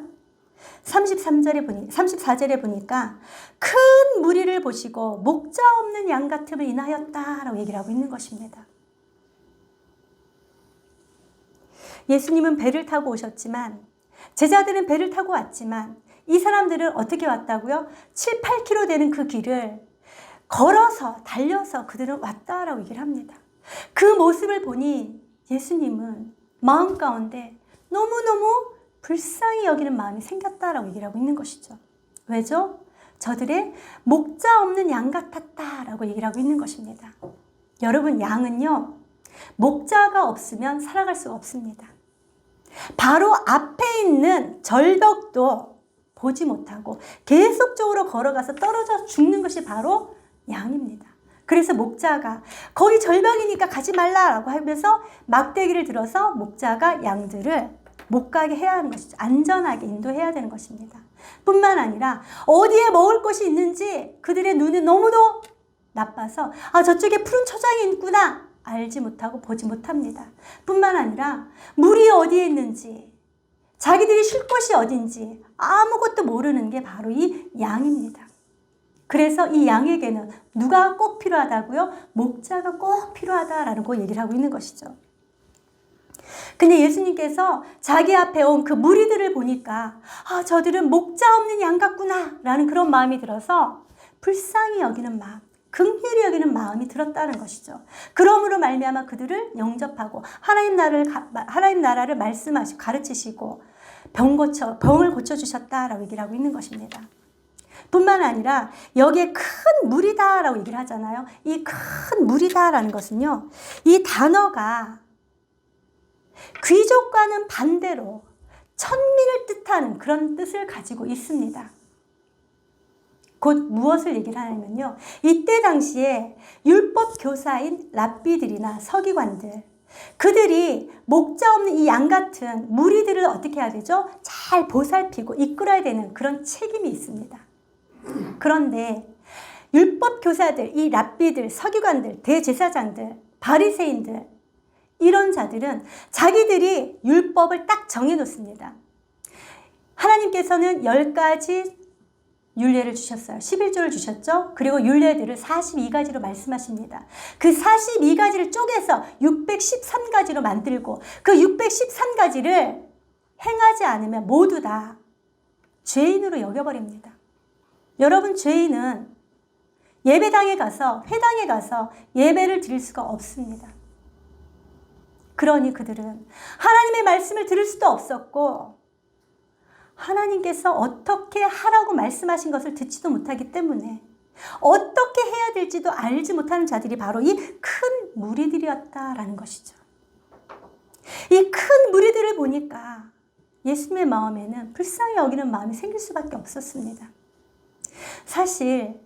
34절에 보니까 큰 무리를 보시고 목자 없는 양 같음을 인하였다라고 얘기를 하고 있는 것입니다. 예수님은 배를 타고 오셨지만 제자들은 배를 타고 왔지만 이 사람들은 어떻게 왔다고요? 7, 8km 되는 그 길을 걸어서 달려서 그들은 왔다라고 얘기를 합니다. 그 모습을 보니 예수님은 마음 가운데 너무너무 불쌍히 여기는 마음이 생겼다라고 얘기를 하고 있는 것이죠. 왜죠? 저들의 목자 없는 양 같았다라고 얘기를 하고 있는 것입니다. 여러분, 양은요, 목자가 없으면 살아갈 수가 없습니다. 바로 앞에 있는 절벽도 보지 못하고 계속적으로 걸어가서 떨어져 죽는 것이 바로 양입니다. 그래서 목자가 거기 절벽이니까 가지 말라라고 하면서 막대기를 들어서 목자가 양들을 못 가게 해야 하는 것이죠. 안전하게 인도해야 되는 것입니다. 뿐만 아니라 어디에 먹을 것이 있는지 그들의 눈이 너무도 나빠서 아, 저쪽에 푸른 초장이 있구나 알지 못하고 보지 못합니다. 뿐만 아니라 물이 어디에 있는지 자기들이 쉴 곳이 어딘지 아무것도 모르는 게 바로 이 양입니다. 그래서 이 양에게는 누가 꼭 필요하다고요? 목자가 꼭 필요하다라는 거 얘기를 하고 있는 것이죠. 근데 예수님께서 자기 앞에 온 그 무리들을 보니까 아, 저들은 목자 없는 양 같구나 라는 그런 마음이 들어서 불쌍히 여기는 마음, 긍휼히 여기는 마음이 들었다는 것이죠. 그러므로 말미암아 그들을 영접하고 하나님 나라를 말씀하시고 가르치시고 병을 고쳐주셨다라고 얘기를 하고 있는 것입니다. 뿐만 아니라 여기에 큰 무리다라고 얘기를 하잖아요. 이 큰 무리다라는 것은요, 이 단어가 귀족과는 반대로 천민을 뜻하는 그런 뜻을 가지고 있습니다. 곧 무엇을 얘기를 하냐면요, 이때 당시에 율법 교사인 랍비들이나 서기관들, 그들이 목자 없는 이 양 같은 무리들을 어떻게 해야 되죠? 잘 보살피고 이끌어야 되는 그런 책임이 있습니다. 그런데 율법 교사들, 이 랍비들, 서기관들, 대제사장들, 바리새인들, 이런 자들은 자기들이 율법을 딱 정해놓습니다. 하나님께서는 10가지 율례를 주셨어요. 11조를 주셨죠. 그리고 율례들을 42가지로 말씀하십니다. 그 42가지를 쪼개서 613가지로 만들고 그 613가지를 행하지 않으면 모두 다 죄인으로 여겨버립니다. 여러분, 죄인은 예배당에 가서, 회당에 가서 예배를 드릴 수가 없습니다. 그러니 그들은 하나님의 말씀을 들을 수도 없었고 하나님께서 어떻게 하라고 말씀하신 것을 듣지도 못하기 때문에 어떻게 해야 될지도 알지 못하는 자들이 바로 이 큰 무리들이었다라는 것이죠. 이 큰 무리들을 보니까 예수님의 마음에는 불쌍히 여기는 마음이 생길 수밖에 없었습니다. 사실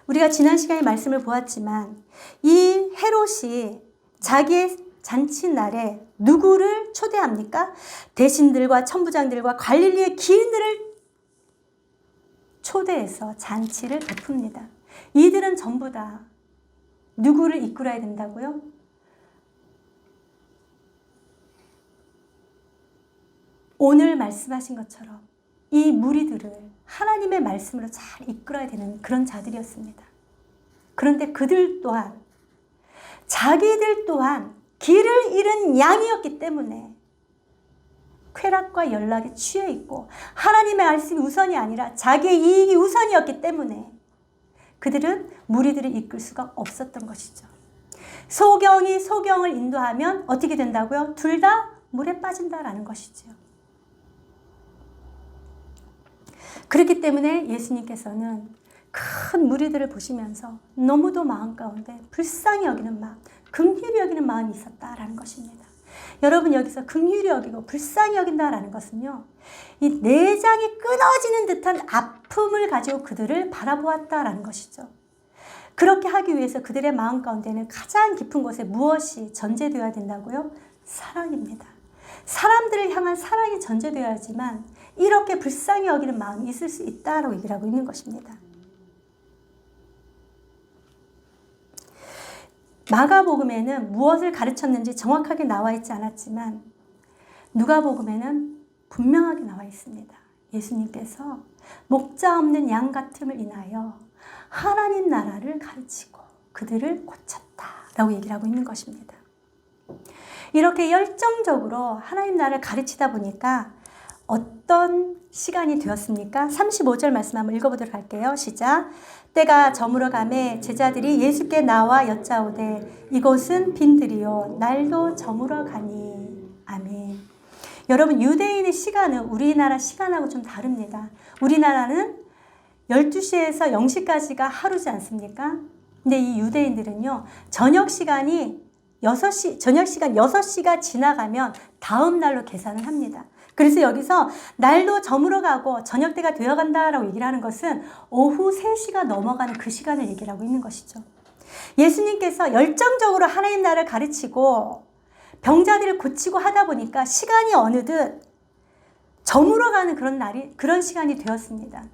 우리가 지난 시간에 말씀을 보았지만 이 헤롯이 자기의 잔치날에 누구를 초대합니까? 대신들과 천부장들과 갈릴리의 기인들을 초대해서 잔치를 베풉니다. 이들은 전부 다 누구를 이끌어야 된다고요? 오늘 말씀하신 것처럼 이 무리들을 하나님의 말씀으로 잘 이끌어야 되는 그런 자들이었습니다. 그런데 그들 또한 자기들 또한 길을 잃은 양이었기 때문에 쾌락과 연락에 취해 있고 하나님의 말씀이 우선이 아니라 자기의 이익이 우선이었기 때문에 그들은 무리들을 이끌 수가 없었던 것이죠. 소경이 소경을 인도하면 어떻게 된다고요? 둘 다 물에 빠진다라는 것이죠. 그렇기 때문에 예수님께서는 큰 무리들을 보시면서 너무도 마음 가운데 불쌍히 여기는 마음, 긍휼히 여기는 마음이 있었다라는 것입니다. 여러분, 여기서 긍휼히 여기고 불쌍히 여긴다라는 것은요, 이 내장이 끊어지는 듯한 아픔을 가지고 그들을 바라보았다라는 것이죠. 그렇게 하기 위해서 그들의 마음 가운데는 가장 깊은 곳에 무엇이 전제되어야 된다고요? 사랑입니다. 사람들을 향한 사랑이 전제되어야지만 이렇게 불쌍히 여기는 마음이 있을 수 있다라고 얘기를 하고 있는 것입니다. 마가복음에는 무엇을 가르쳤는지 정확하게 나와 있지 않았지만 누가복음에는 분명하게 나와 있습니다. 예수님께서 목자 없는 양 같음을 인하여 하나님 나라를 가르치고 그들을 고쳤다라고 얘기를 하고 있는 것입니다. 이렇게 열정적으로 하나님 나라를 가르치다 보니까 어떤 시간이 되었습니까? 35절 말씀 한번 읽어보도록 할게요. 시작. 때가 저물어 가매 제자들이 예수께 나와 여짜오되 이곳은 빈들이요 날도 저물어 가니. 아멘. 여러분, 유대인의 시간은 우리나라 시간하고 좀 다릅니다. 우리나라는 12시에서 0시까지가 하루지 않습니까? 근데 이 유대인들은요, 저녁 시간 6시가 지나가면 다음 날로 계산을 합니다. 그래서 여기서 날도 저물어 가고 저녁 때가 되어 간다라고 얘기를 하는 것은 오후 3시가 넘어가는 그 시간을 얘기를 하고 있는 것이죠. 예수님께서 열정적으로 하나님 나라를 가르치고 병자들을 고치고 하다 보니까 시간이 어느덧 저물어 가는 그런 시간이 되었습니다.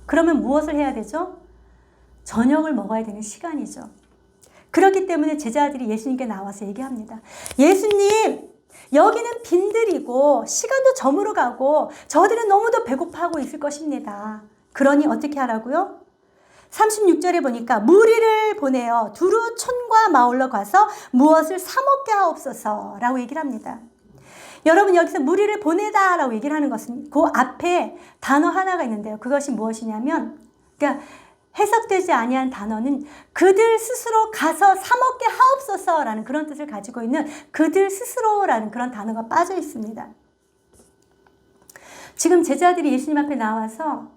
그러면 무엇을 해야 되죠? 저녁을 먹어야 되는 시간이죠. 그렇기 때문에 제자들이 예수님께 나와서 얘기합니다. 예수님, 여기는 빈들이고 시간도 저물어 가고 저들은 너무도 배고파하고 있을 것입니다. 그러니 어떻게 하라고요? 36절에 보니까 무리를 보내어 두루 촌과 마을로 가서 무엇을 사 먹게 하옵소서라고 얘기를 합니다. 여러분, 여기서 무리를 보내다라고 얘기를 하는 것은 그 앞에 단어 하나가 있는데요. 그것이 무엇이냐면, 그러니까 해석되지 아니한 단어는 그들 스스로 가서 사 먹게 하옵소서라는 그런 뜻을 가지고 있는 그들 스스로라는 그런 단어가 빠져 있습니다. 지금 제자들이 예수님 앞에 나와서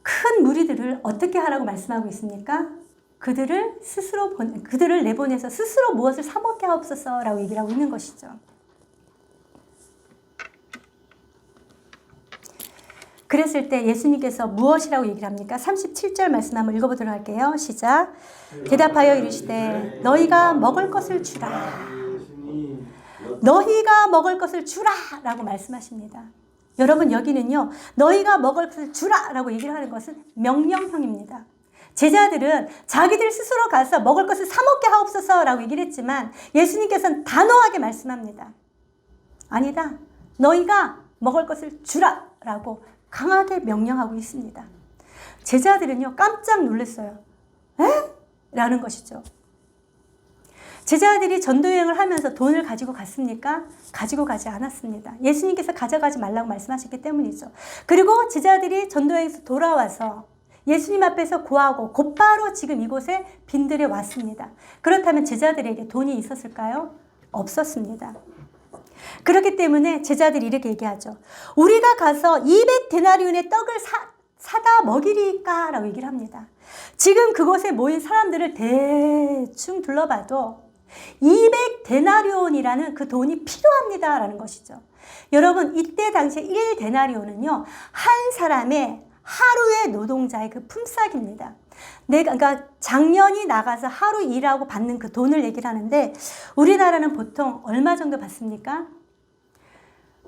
큰 무리들을 어떻게 하라고 말씀하고 있습니까? 그들을 내보내서 스스로 무엇을 사 먹게 하옵소서라고 얘기를 하고 있는 것이죠. 그랬을 때 예수님께서 무엇이라고 얘기를 합니까? 37절 말씀 한번 읽어보도록 할게요. 시작. 대답하여 이르시되 너희가 먹을 것을 주라. 너희가 먹을 것을 주라 라고 말씀하십니다. 여러분, 여기는요, 너희가 먹을 것을 주라 라고 얘기를 하는 것은 명령형입니다. 제자들은 자기들 스스로 가서 먹을 것을 사 먹게 하옵소서 라고 얘기를 했지만 예수님께서는 단호하게 말씀합니다. 아니다. 너희가 먹을 것을 주라 라고 강하게 명령하고 있습니다. 제자들은요, 깜짝 놀랐어요. 에? 라는 것이죠. 제자들이 전도 여행을 하면서 돈을 가지고 갔습니까? 가지고 가지 않았습니다. 예수님께서 가져가지 말라고 말씀하셨기 때문이죠. 그리고 제자들이 전도 여행에서 돌아와서 예수님 앞에서 구하고 곧바로 지금 이곳에 빈들에 왔습니다. 그렇다면 제자들에게 돈이 있었을까요? 없었습니다. 그렇기 때문에 제자들이 이렇게 얘기하죠. 우리가 가서 200데나리온의 떡을 사다 먹이리까? 라고 얘기를 합니다. 지금 그곳에 모인 사람들을 대충 둘러봐도 200데나리온이라는 그 돈이 필요합니다. 라는 것이죠. 여러분, 이때 당시에 1데나리온은요, 한 사람의 하루의 노동자의 그 품삯입니다. 그러니까 작년이 나가서 하루 일하고 받는 그 돈을 얘기를 하는데, 우리나라는 보통 얼마 정도 받습니까?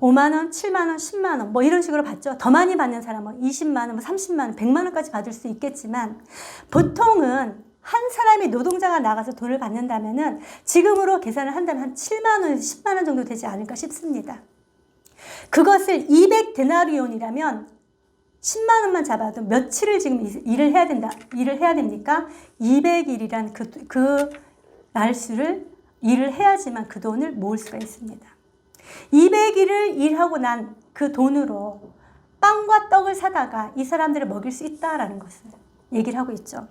5만원, 7만원, 10만원 뭐 이런 식으로 받죠. 더 많이 받는 사람은 20만원, 30만원, 100만원까지 받을 수 있겠지만, 보통은 한 사람이 노동자가 나가서 돈을 받는다면은 지금으로 계산을 한다면 한 7만원, 10만원 정도 되지 않을까 싶습니다. 그것을 200데나리온이라면 10만원만 잡아도 며칠을 지금 일을 해야 됩니까? 200일이란 그 날수를 일을 해야지만 그 돈을 모을 수가 있습니다. 200일을 일하고 난 그 돈으로 빵과 떡을 사다가 이 사람들을 먹일 수 있다라는 것을 얘기를 하고 있죠.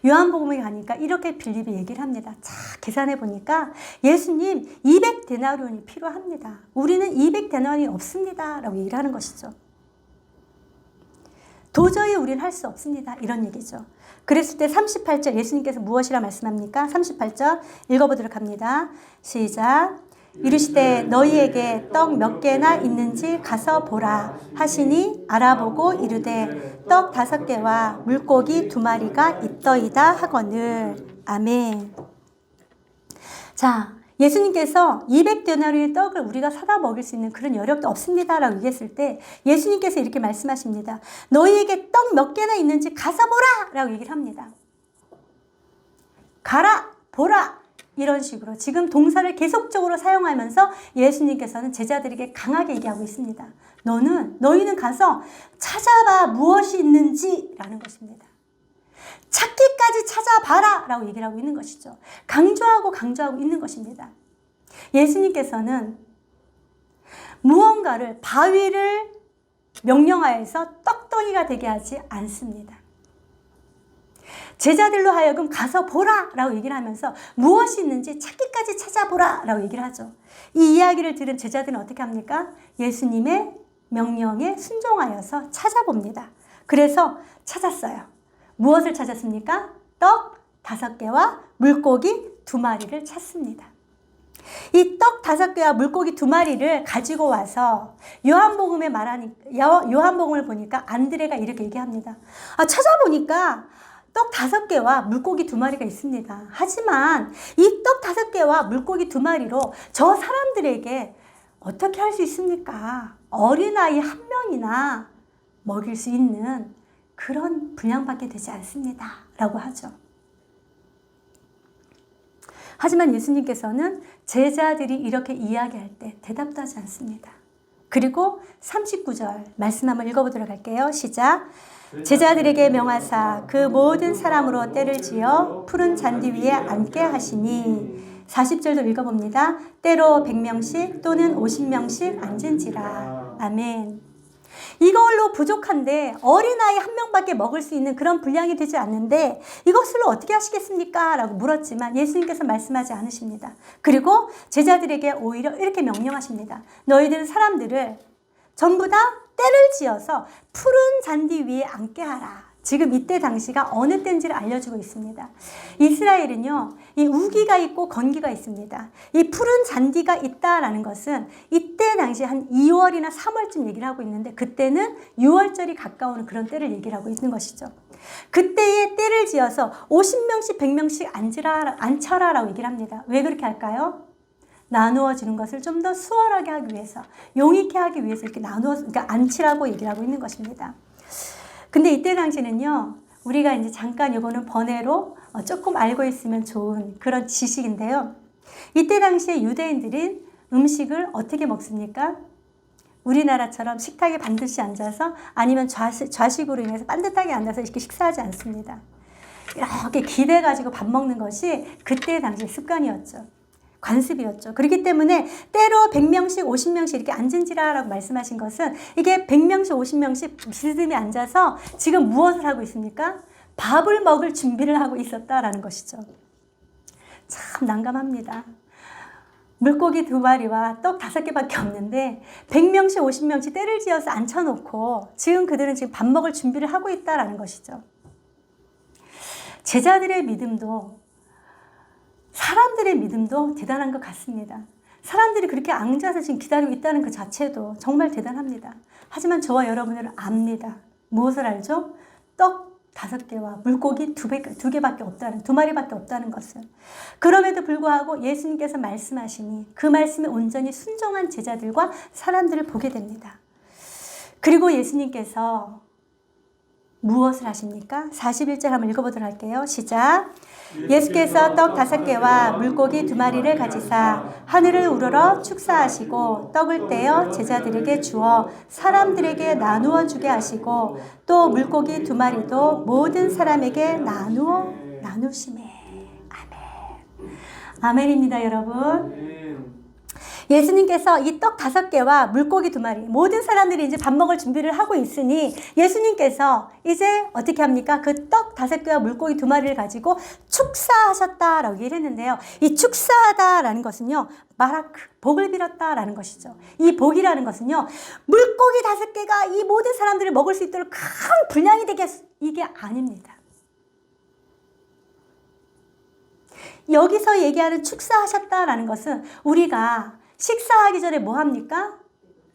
요한복음에 가니까 이렇게 빌립이 얘기를 합니다. 자, 계산해 보니까 예수님 200데나리온이 필요합니다. 우리는 200데나리온이 없습니다. 라고 얘기를 하는 것이죠. 도저히 우리는 할 수 없습니다. 이런 얘기죠. 그랬을 때 38절 예수님께서 무엇이라 말씀합니까? 38절 읽어보도록 합니다. 시작. 이르시되 너희에게 떡 몇 개나 있는지 가서 보라 하시니 알아보고 이르되 떡 5개와 물고기 2마리가 있더이다 하거늘. 아멘. 자, 예수님께서 200데나리온의 떡을 우리가 사다 먹일 수 있는 그런 여력도 없습니다 라고 얘기했을 때 예수님께서 이렇게 말씀하십니다. 너희에게 떡 몇 개나 있는지 가서 보라 라고 얘기를 합니다. 가라, 보라, 이런 식으로 지금 동사를 계속적으로 사용하면서 예수님께서는 제자들에게 강하게 얘기하고 있습니다. 너희는 가서 찾아봐 무엇이 있는지 라는 것입니다. 찾기까지 찾아봐라 라고 얘기를 하고 있는 것이죠. 강조하고 있는 것입니다. 예수님께서는 무언가를 바위를 명령하여서 떡덩이가 되게 하지 않습니다. 제자들로 하여금 가서 보라 라고 얘기를 하면서 무엇이 있는지 찾기까지 찾아보라 라고 얘기를 하죠. 이 이야기를 들은 제자들은 어떻게 합니까? 예수님의 명령에 순종하여서 찾아봅니다. 그래서 찾았어요. 무엇을 찾았습니까? 떡 5개와 물고기 2마리를 찾습니다. 이 떡 5개와 물고기 2마리를 가지고 와서 요한복음을 보니까 안드레가 이렇게 얘기합니다. 찾아보니까 떡 5개와 물고기 2마리가 있습니다. 하지만 이 떡 5개와 물고기 2마리로 저 사람들에게 어떻게 할 수 있습니까? 어린아이 1명이나 먹일 수 있는 그런 분량밖에 되지 않습니다. 라고 하죠. 하지만 예수님께서는 제자들이 이렇게 이야기할 때 대답도 하지 않습니다. 그리고 39절 말씀 한번 읽어보도록 할게요. 시작. 제자들에게 명하사 그 모든 사람으로 때를 지어 푸른 잔디 위에 앉게 하시니 40절도 읽어봅니다. 때로 100명씩 또는 50명씩 앉은지라. 아멘. 이걸로 부족한데 어린아이 1명밖에 먹을 수 있는 그런 분량이 되지 않는데 이것으로 어떻게 하시겠습니까? 라고 물었지만 예수님께서 말씀하지 않으십니다. 그리고 제자들에게 오히려 이렇게 명령하십니다. 너희들은 사람들을 전부 다 때를 지어서 푸른 잔디 위에 앉게 하라. 지금 이때 당시가 어느 때인지를 알려주고 있습니다. 이스라엘은요, 이 우기가 있고 건기가 있습니다. 이 푸른 잔디가 있다라는 것은 이때 당시 한 2월이나 3월쯤 얘기를 하고 있는데 그때는 6월절이 가까우는 그런 때를 얘기를 하고 있는 것이죠. 그때에 때를 지어서 50명씩 100명씩 앉혀라라고 얘기를 합니다. 왜 그렇게 할까요? 나누어 주는 것을 좀 더 수월하게 하기 위해서, 용이케 하기 위해서 이렇게 그러니까 앉히라고 얘기를 하고 있는 것입니다. 근데 이때 당시는요, 우리가 이제 잠깐 이거는 번외로 조금 알고 있으면 좋은 그런 지식인데요. 이때 당시에 유대인들은 음식을 어떻게 먹습니까? 우리나라처럼 식탁에 반드시 앉아서 아니면 좌식으로 인해서 반듯하게 앉아서 이렇게 식사하지 않습니다. 이렇게 기대가지고 밥 먹는 것이 그때 당시 습관이었죠. 관습이었죠. 그렇기 때문에 때로 100명씩 50명씩 이렇게 앉은지라라고 말씀하신 것은 이게 100명씩 50명씩 비스듬히 앉아서 지금 무엇을 하고 있습니까? 밥을 먹을 준비를 하고 있었다라는 것이죠. 참 난감합니다. 물고기 2마리와 떡 5개밖에 없는데 100명씩 50명씩 때를 지어서 앉혀놓고 지금 그들은 지금 밥 먹을 준비를 하고 있다라는 것이죠. 제자들의 믿음도 사람들의 믿음도 대단한 것 같습니다. 사람들이 그렇게 앉아서 지금 기다리고 있다는 그 자체도 정말 대단합니다. 하지만 저와 여러분들은 압니다. 무엇을 알죠? 떡 5개와 물고기 2개밖에 없다는, 2마리밖에 없다는 것을. 그럼에도 불구하고 예수님께서 말씀하시니 그 말씀에 온전히 순종한 제자들과 사람들을 보게 됩니다. 그리고 예수님께서 무엇을 하십니까? 41절 한번 읽어보도록 할게요. 시작. 예수께서 떡 5개와 물고기 2마리를 가지사 하늘을 우러러 축사하시고 떡을 떼어 제자들에게 주어 사람들에게 나누어 주게 하시고 또 물고기 2마리도 모든 사람에게 나누시매. 아멘. 아멘입니다, 여러분. 예수님께서 이 떡 5개와 물고기 2마리 모든 사람들이 이제 밥 먹을 준비를 하고 있으니 예수님께서 이제 어떻게 합니까? 그 떡 5개와 물고기 2마리를 가지고 축사하셨다라고 얘기를 했는데요. 이 축사하다라는 것은요. 마라크, 복을 빌었다라는 것이죠. 이 복이라는 것은요. 물고기 5개가 이 모든 사람들을 먹을 수 있도록 큰 분량이 되게 이게 아닙니다. 여기서 얘기하는 축사하셨다라는 것은 우리가 식사하기 전에 뭐 합니까?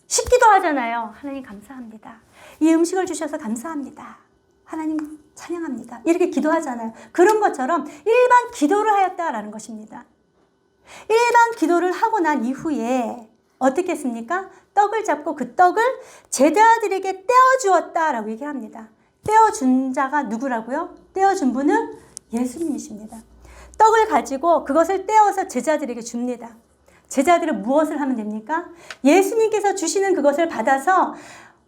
식기도 하잖아요. 하나님 감사합니다. 이 음식을 주셔서 감사합니다. 하나님 찬양합니다. 이렇게 기도하잖아요. 그런 것처럼 일반 기도를 하였다라는 것입니다. 일반 기도를 하고 난 이후에 어떻게 했습니까? 떡을 잡고 그 떡을 제자들에게 떼어주었다라고 얘기합니다. 떼어준 자가 누구라고요? 떼어준 분은 예수님이십니다. 떡을 가지고 그것을 떼어서 제자들에게 줍니다. 제자들은 무엇을 하면 됩니까? 예수님께서 주시는 그것을 받아서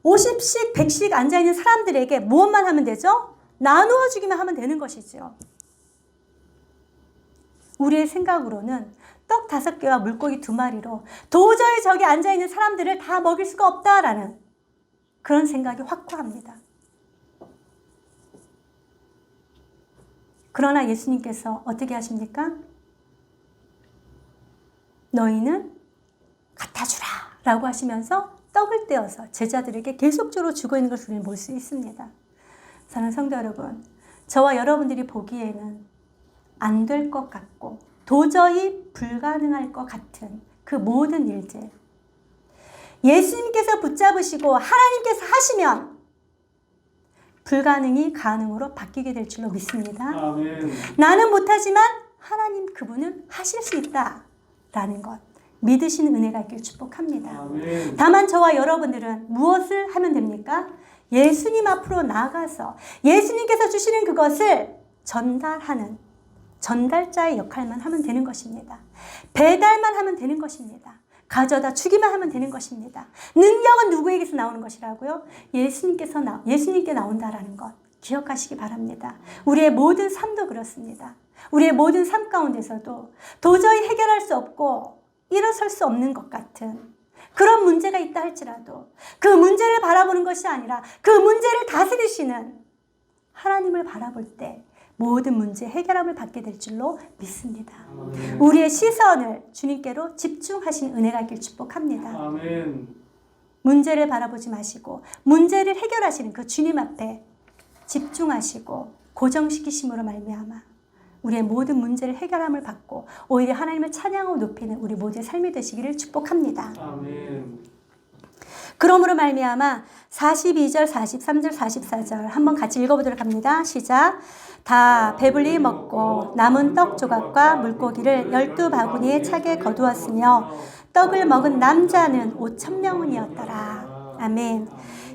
50씩 100씩 앉아있는 사람들에게 무엇만 하면 되죠? 나누어 주기만 하면 되는 것이죠. 우리의 생각으로는 떡 5개와 물고기 2마리로 도저히 저기 앉아있는 사람들을 다 먹일 수가 없다라는 그런 생각이 확고합니다. 그러나 예수님께서 어떻게 하십니까? 너희는 갖다 주라 라고 하시면서 떡을 떼어서 제자들에게 계속적으로 주고 있는 것을 우리는 볼 수 있습니다. 사랑하는 성도 여러분, 저와 여러분들이 보기에는 안 될 것 같고 도저히 불가능할 것 같은 그 모든 일들, 예수님께서 붙잡으시고 하나님께서 하시면 불가능이 가능으로 바뀌게 될 줄로 믿습니다. 아멘. 나는 못하지만 하나님 그분은 하실 수 있다라는 것 믿으시는 은혜가 있길 축복합니다. 아멘. 다만 저와 여러분들은 무엇을 하면 됩니까? 예수님 앞으로 나아가서 예수님께서 주시는 그것을 전달하는 전달자의 역할만 하면 되는 것입니다. 배달만 하면 되는 것입니다. 가져다 주기만 하면 되는 것입니다. 능력은 누구에게서 나오는 것이라고요? 예수님께 나온다라는 것 기억하시기 바랍니다. 우리의 모든 삶도 그렇습니다. 우리의 모든 삶 가운데서도 도저히 해결할 수 없고 일어설 수 없는 것 같은 그런 문제가 있다 할지라도 그 문제를 바라보는 것이 아니라 그 문제를 다스리시는 하나님을 바라볼 때 모든 문제 해결함을 받게 될 줄로 믿습니다. 아멘. 우리의 시선을 주님께로 집중하신 은혜가 있길 축복합니다. 아멘. 문제를 바라보지 마시고 문제를 해결하시는 그 주님 앞에 집중하시고 고정시키심으로 말미암아 우리의 모든 문제를 해결함을 받고 오히려 하나님을 찬양하고 높이는 우리 모두의 삶이 되시기를 축복합니다. 아멘. 그러므로 말미암아 42절, 43절, 44절 한번 같이 읽어보도록 합니다. 시작. 다 배불리 먹고 남은 떡 조각과 물고기를 12바구니에 차게 거두었으며 떡을 먹은 남자는 5,000명이었더라. 아멘.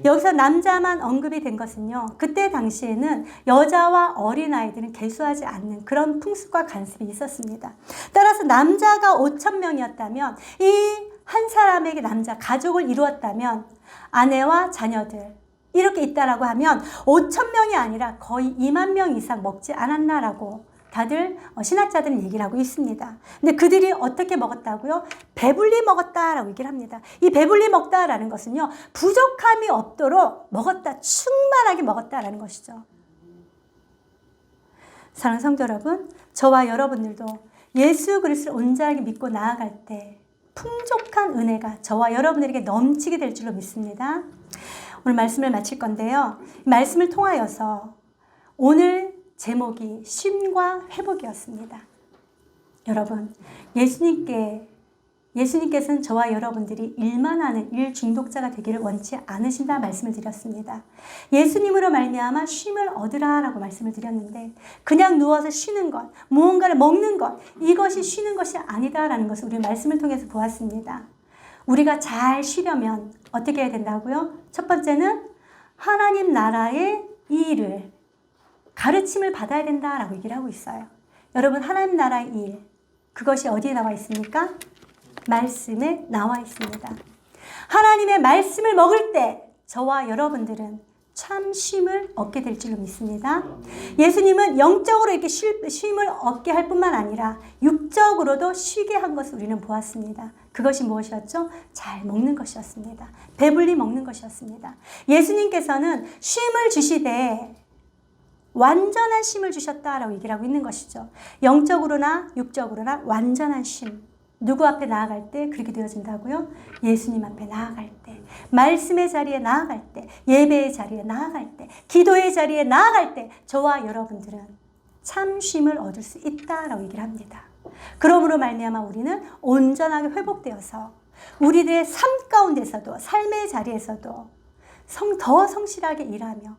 여기서 남자만 언급이 된 것은요. 그때 당시에는 여자와 어린아이들은 계수하지 않는 그런 풍습과 관습이 있었습니다. 따라서 남자가 5,000명이었다면 이 한 사람에게 남자, 가족을 이루었다면 아내와 자녀들 이렇게 있다라고 하면 5천 명이 아니라 거의 2만 명 이상 먹지 않았나라고 다들 신학자들은 얘기를 하고 있습니다. 근데 그들이 어떻게 먹었다고요? 배불리 먹었다라고 얘기를 합니다. 이 배불리 먹다라는 것은요, 부족함이 없도록 먹었다, 충만하게 먹었다라는 것이죠. 사랑하는 성도 여러분, 저와 여러분들도 예수 그리스도를 온전하게 믿고 나아갈 때 풍족한 은혜가 저와 여러분들에게 넘치게 될 줄로 믿습니다. 오늘 말씀을 마칠 건데요. 말씀을 통하여서 오늘 제목이 쉼과 회복이었습니다. 여러분, 예수님께서는 저와 여러분들이 일만 하는 일 중독자가 되기를 원치 않으신다 말씀을 드렸습니다. 예수님으로 말미암아 쉼을 얻으라라고 말씀을 드렸는데 그냥 누워서 쉬는 것, 무언가를 먹는 것, 이것이 쉬는 것이 아니다라는 것을 우리 말씀을 통해서 보았습니다. 우리가 잘 쉬려면 어떻게 해야 된다고요? 첫 번째는 하나님 나라의 이 일을 가르침을 받아야 된다라고 얘기를 하고 있어요. 여러분, 하나님 나라의 일, 그것이 어디에 나와 있습니까? 말씀에 나와 있습니다. 하나님의 말씀을 먹을 때 저와 여러분들은 참 쉼을 얻게 될 줄로 믿습니다. 예수님은 영적으로 이렇게 쉼을 얻게 할 뿐만 아니라 육적으로도 쉬게 한 것을 우리는 보았습니다. 그것이 무엇이었죠? 잘 먹는 것이었습니다. 배불리 먹는 것이었습니다. 예수님께서는 쉼을 주시되 완전한 쉼을 주셨다라고 얘기를 하고 있는 것이죠. 영적으로나 육적으로나 완전한 쉼. 누구 앞에 나아갈 때 그렇게 되어진다고요? 예수님 앞에 나아갈 때, 말씀의 자리에 나아갈 때, 예배의 자리에 나아갈 때, 기도의 자리에 나아갈 때 저와 여러분들은 참 쉼을 얻을 수 있다라고 얘기를 합니다. 그러므로 말미암아 우리는 온전하게 회복되어서 우리들의 삶 가운데서도, 삶의 자리에서도 더 성실하게 일하며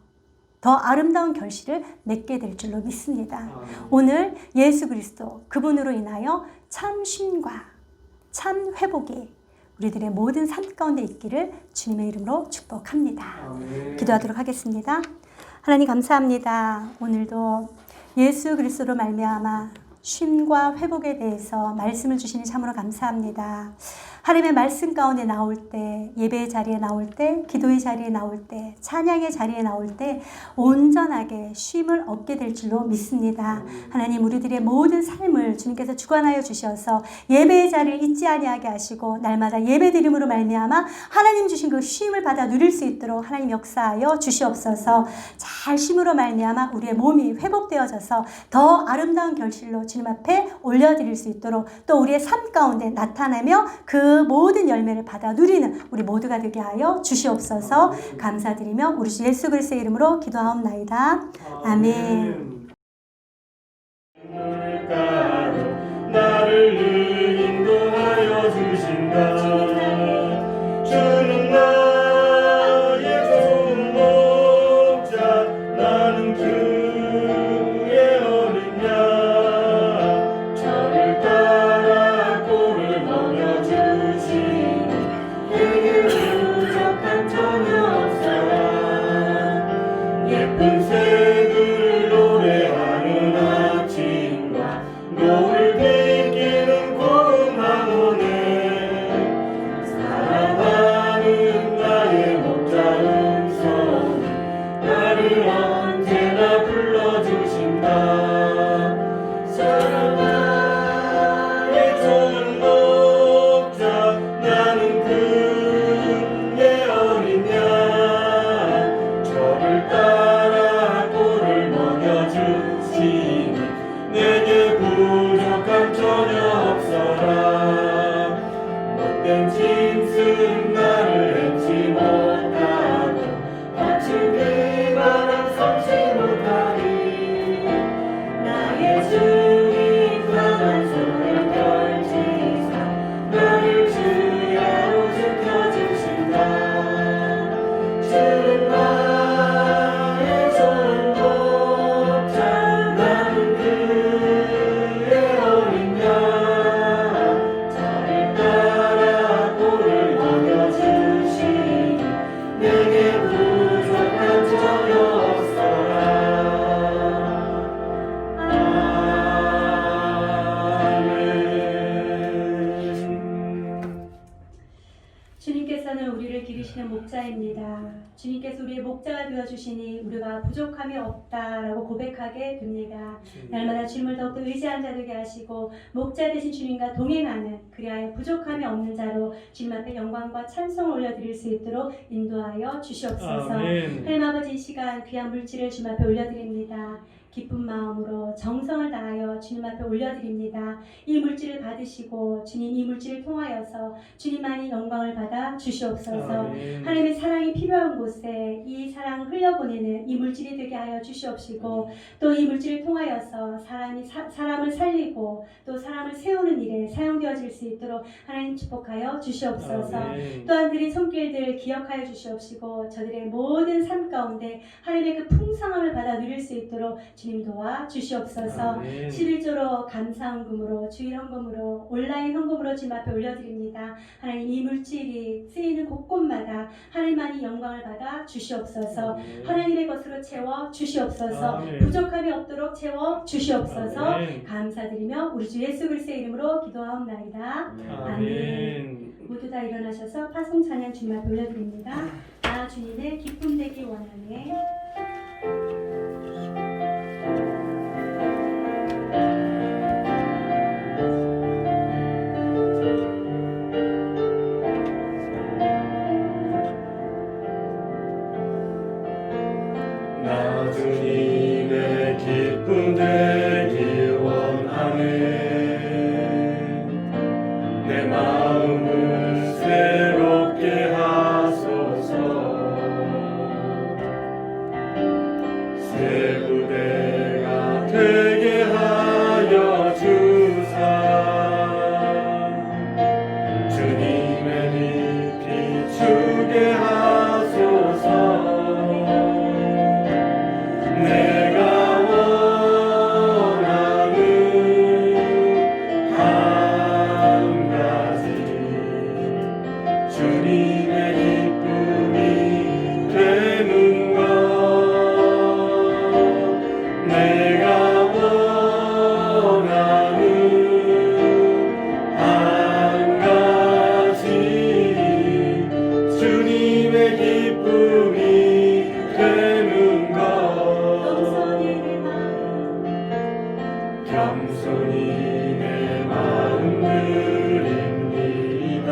더 아름다운 결실을 맺게 될 줄로 믿습니다. 오늘 예수 그리스도 그분으로 인하여 참 쉼과 참 회복이 우리들의 모든 삶 가운데 있기를 주님의 이름으로 축복합니다. 기도하도록 하겠습니다. 하나님 감사합니다. 오늘도 예수 그리스도로 말미암아 쉼과 회복에 대해서 말씀을 주시니 참으로 감사합니다. 하나님의 말씀 가운데 나올 때, 예배의 자리에 나올 때, 기도의 자리에 나올 때, 찬양의 자리에 나올 때 온전하게 쉼을 얻게 될 줄로 믿습니다. 하나님, 우리들의 모든 삶을 주님께서 주관하여 주셔서 예배의 자리를 잊지 아니하게 하시고 날마다 예배드림으로 말미암아 하나님 주신 그 쉼을 받아 누릴 수 있도록 하나님 역사하여 주시옵소서. 잘 쉼으로 말미암아 우리의 몸이 회복되어져서 더 아름다운 결실로 주님 앞에 올려드릴 수 있도록 또 우리의 삶 가운데 나타내며 그 모든 열매를 받아 누리는 우리 모두가 되게 하여 주시옵소서. 감사드리며 우리 주 예수 그리스도의 이름으로 기도하옵나이다. 아멘. 나를 인도하여 주신다. 주는 나의 좋은 목자, 나는 그의 어린 양. 저를 따라 꼴을 먹여주시니 내게 부족한 전혀 없어요. 예쁜 새들 노래하는 아침과 노을 비기는 고운 항원에 사랑하는 나의 목자 음성이 나를 언제나 불러주신다. 사랑하의 좋은 목자, 나는 그의 어린 양. 저를 따라 되어 주시니 우리가 부족함이 없다라고 고백하게 됩니다. 날마다 주님을 더욱더 의지한 자 되게 하시고 목자 되신 주님과 동행하는 그리하여 부족함이 없는 자로 주님 앞에 영광과 찬송을 올려드릴 수 있도록 인도하여 주시옵소서. 아멘. 하나님 아버지, 이 시간 귀한 물질을 주님 앞에 올려드립니다. 기쁜 마음으로 정성을 다하여 주님 앞에 올려드립니다. 이 물질을 받으시고 주님 이 물질을 통하여서 주님만이 영광을 받아 주시옵소서. 아멘. 하나님의 사랑이 필요한 곳에 이 사랑을 흘려보내는 이 물질이 되게 하여 주시옵시고 또 이 물질을 통하여서 사람을 살리고 또 사람을 세우는 일에 사용되어질 수 있도록 하나님 축복하여 주시옵소서. 아멘. 또한 드린 손길들 기억하여 주시옵시고 저들의 모든 삶 가운데 하나님의 그 풍성함을 받아 누릴 수 있도록 주님 도와 주시옵소서. 아멘. 11조로 감사헌금으로 주일헌금으로 온라인 헌금으로 주님 앞에 올려드립니다. 하나님 이 물질이 쓰이는 곳곳마다 하나님만이 영광을 받아 주시옵소서. 아멘. 하나님의 것으로 채워 주시옵소서. 아멘. 부족함이 없도록 채워 주시옵소서. 아멘. 감사드리며 우리 주 예수 그리스도의 이름으로 기도하옵나이다. 아멘. 모두 다 일어나셔서 파송 찬양 주님 앞에 올려드립니다. 나 주님의 기쁨 되기 원하네. 나 주님의 기쁨 되길 원하네. 내 마음을 새롭게 하소서. 새 부대가 되게 하여 주사. 주님의 빛 비추게 하소서. 내가 원하는 한 가지 주님의 기쁨이 되는 것. 내가 원하는 한 가지 주님의 기쁨이 되는 것. 겸손히 내 마음 드립니다.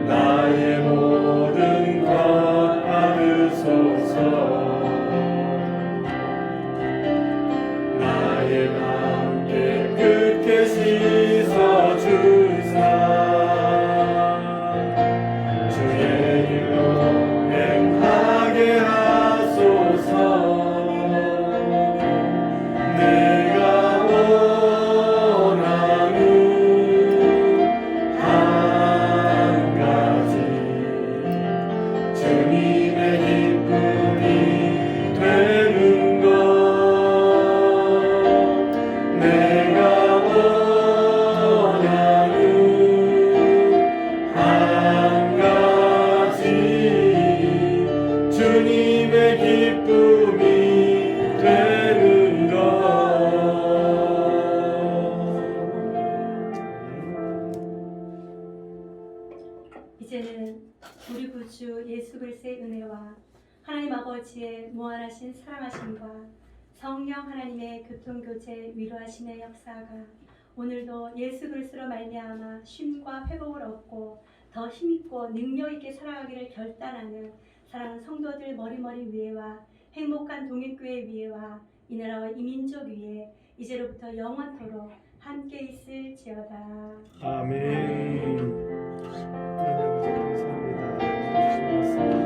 나의 모든 것 받으소서. 나의 맘 깨끗게 씻어주사. 주의 일로 행하게 하소서. 내가 원하는 한 가지 주님의 기쁨이 되는 것. 내가 원하는 한 가지 주님의 기쁨이 되는 것. 이제는 우리 구주 예수 그리스도의 은혜와 하나님 아버지의 무한하신 사랑하심과 성령 하나님의 교통교제 위로하심의 역사가 오늘도 예수 그리스도로 말미암아 쉼과 회복을 얻고 더 힘있고 능력있게 살아가기를 결단하는 사랑하는 성도들 머리머리 위에와 행복한 독립교회 위에와 이 나라와 이 민족 위에 이제로부터 영원토록 함께 있을지어다. 아멘. 하나님 아버지 감사합니다.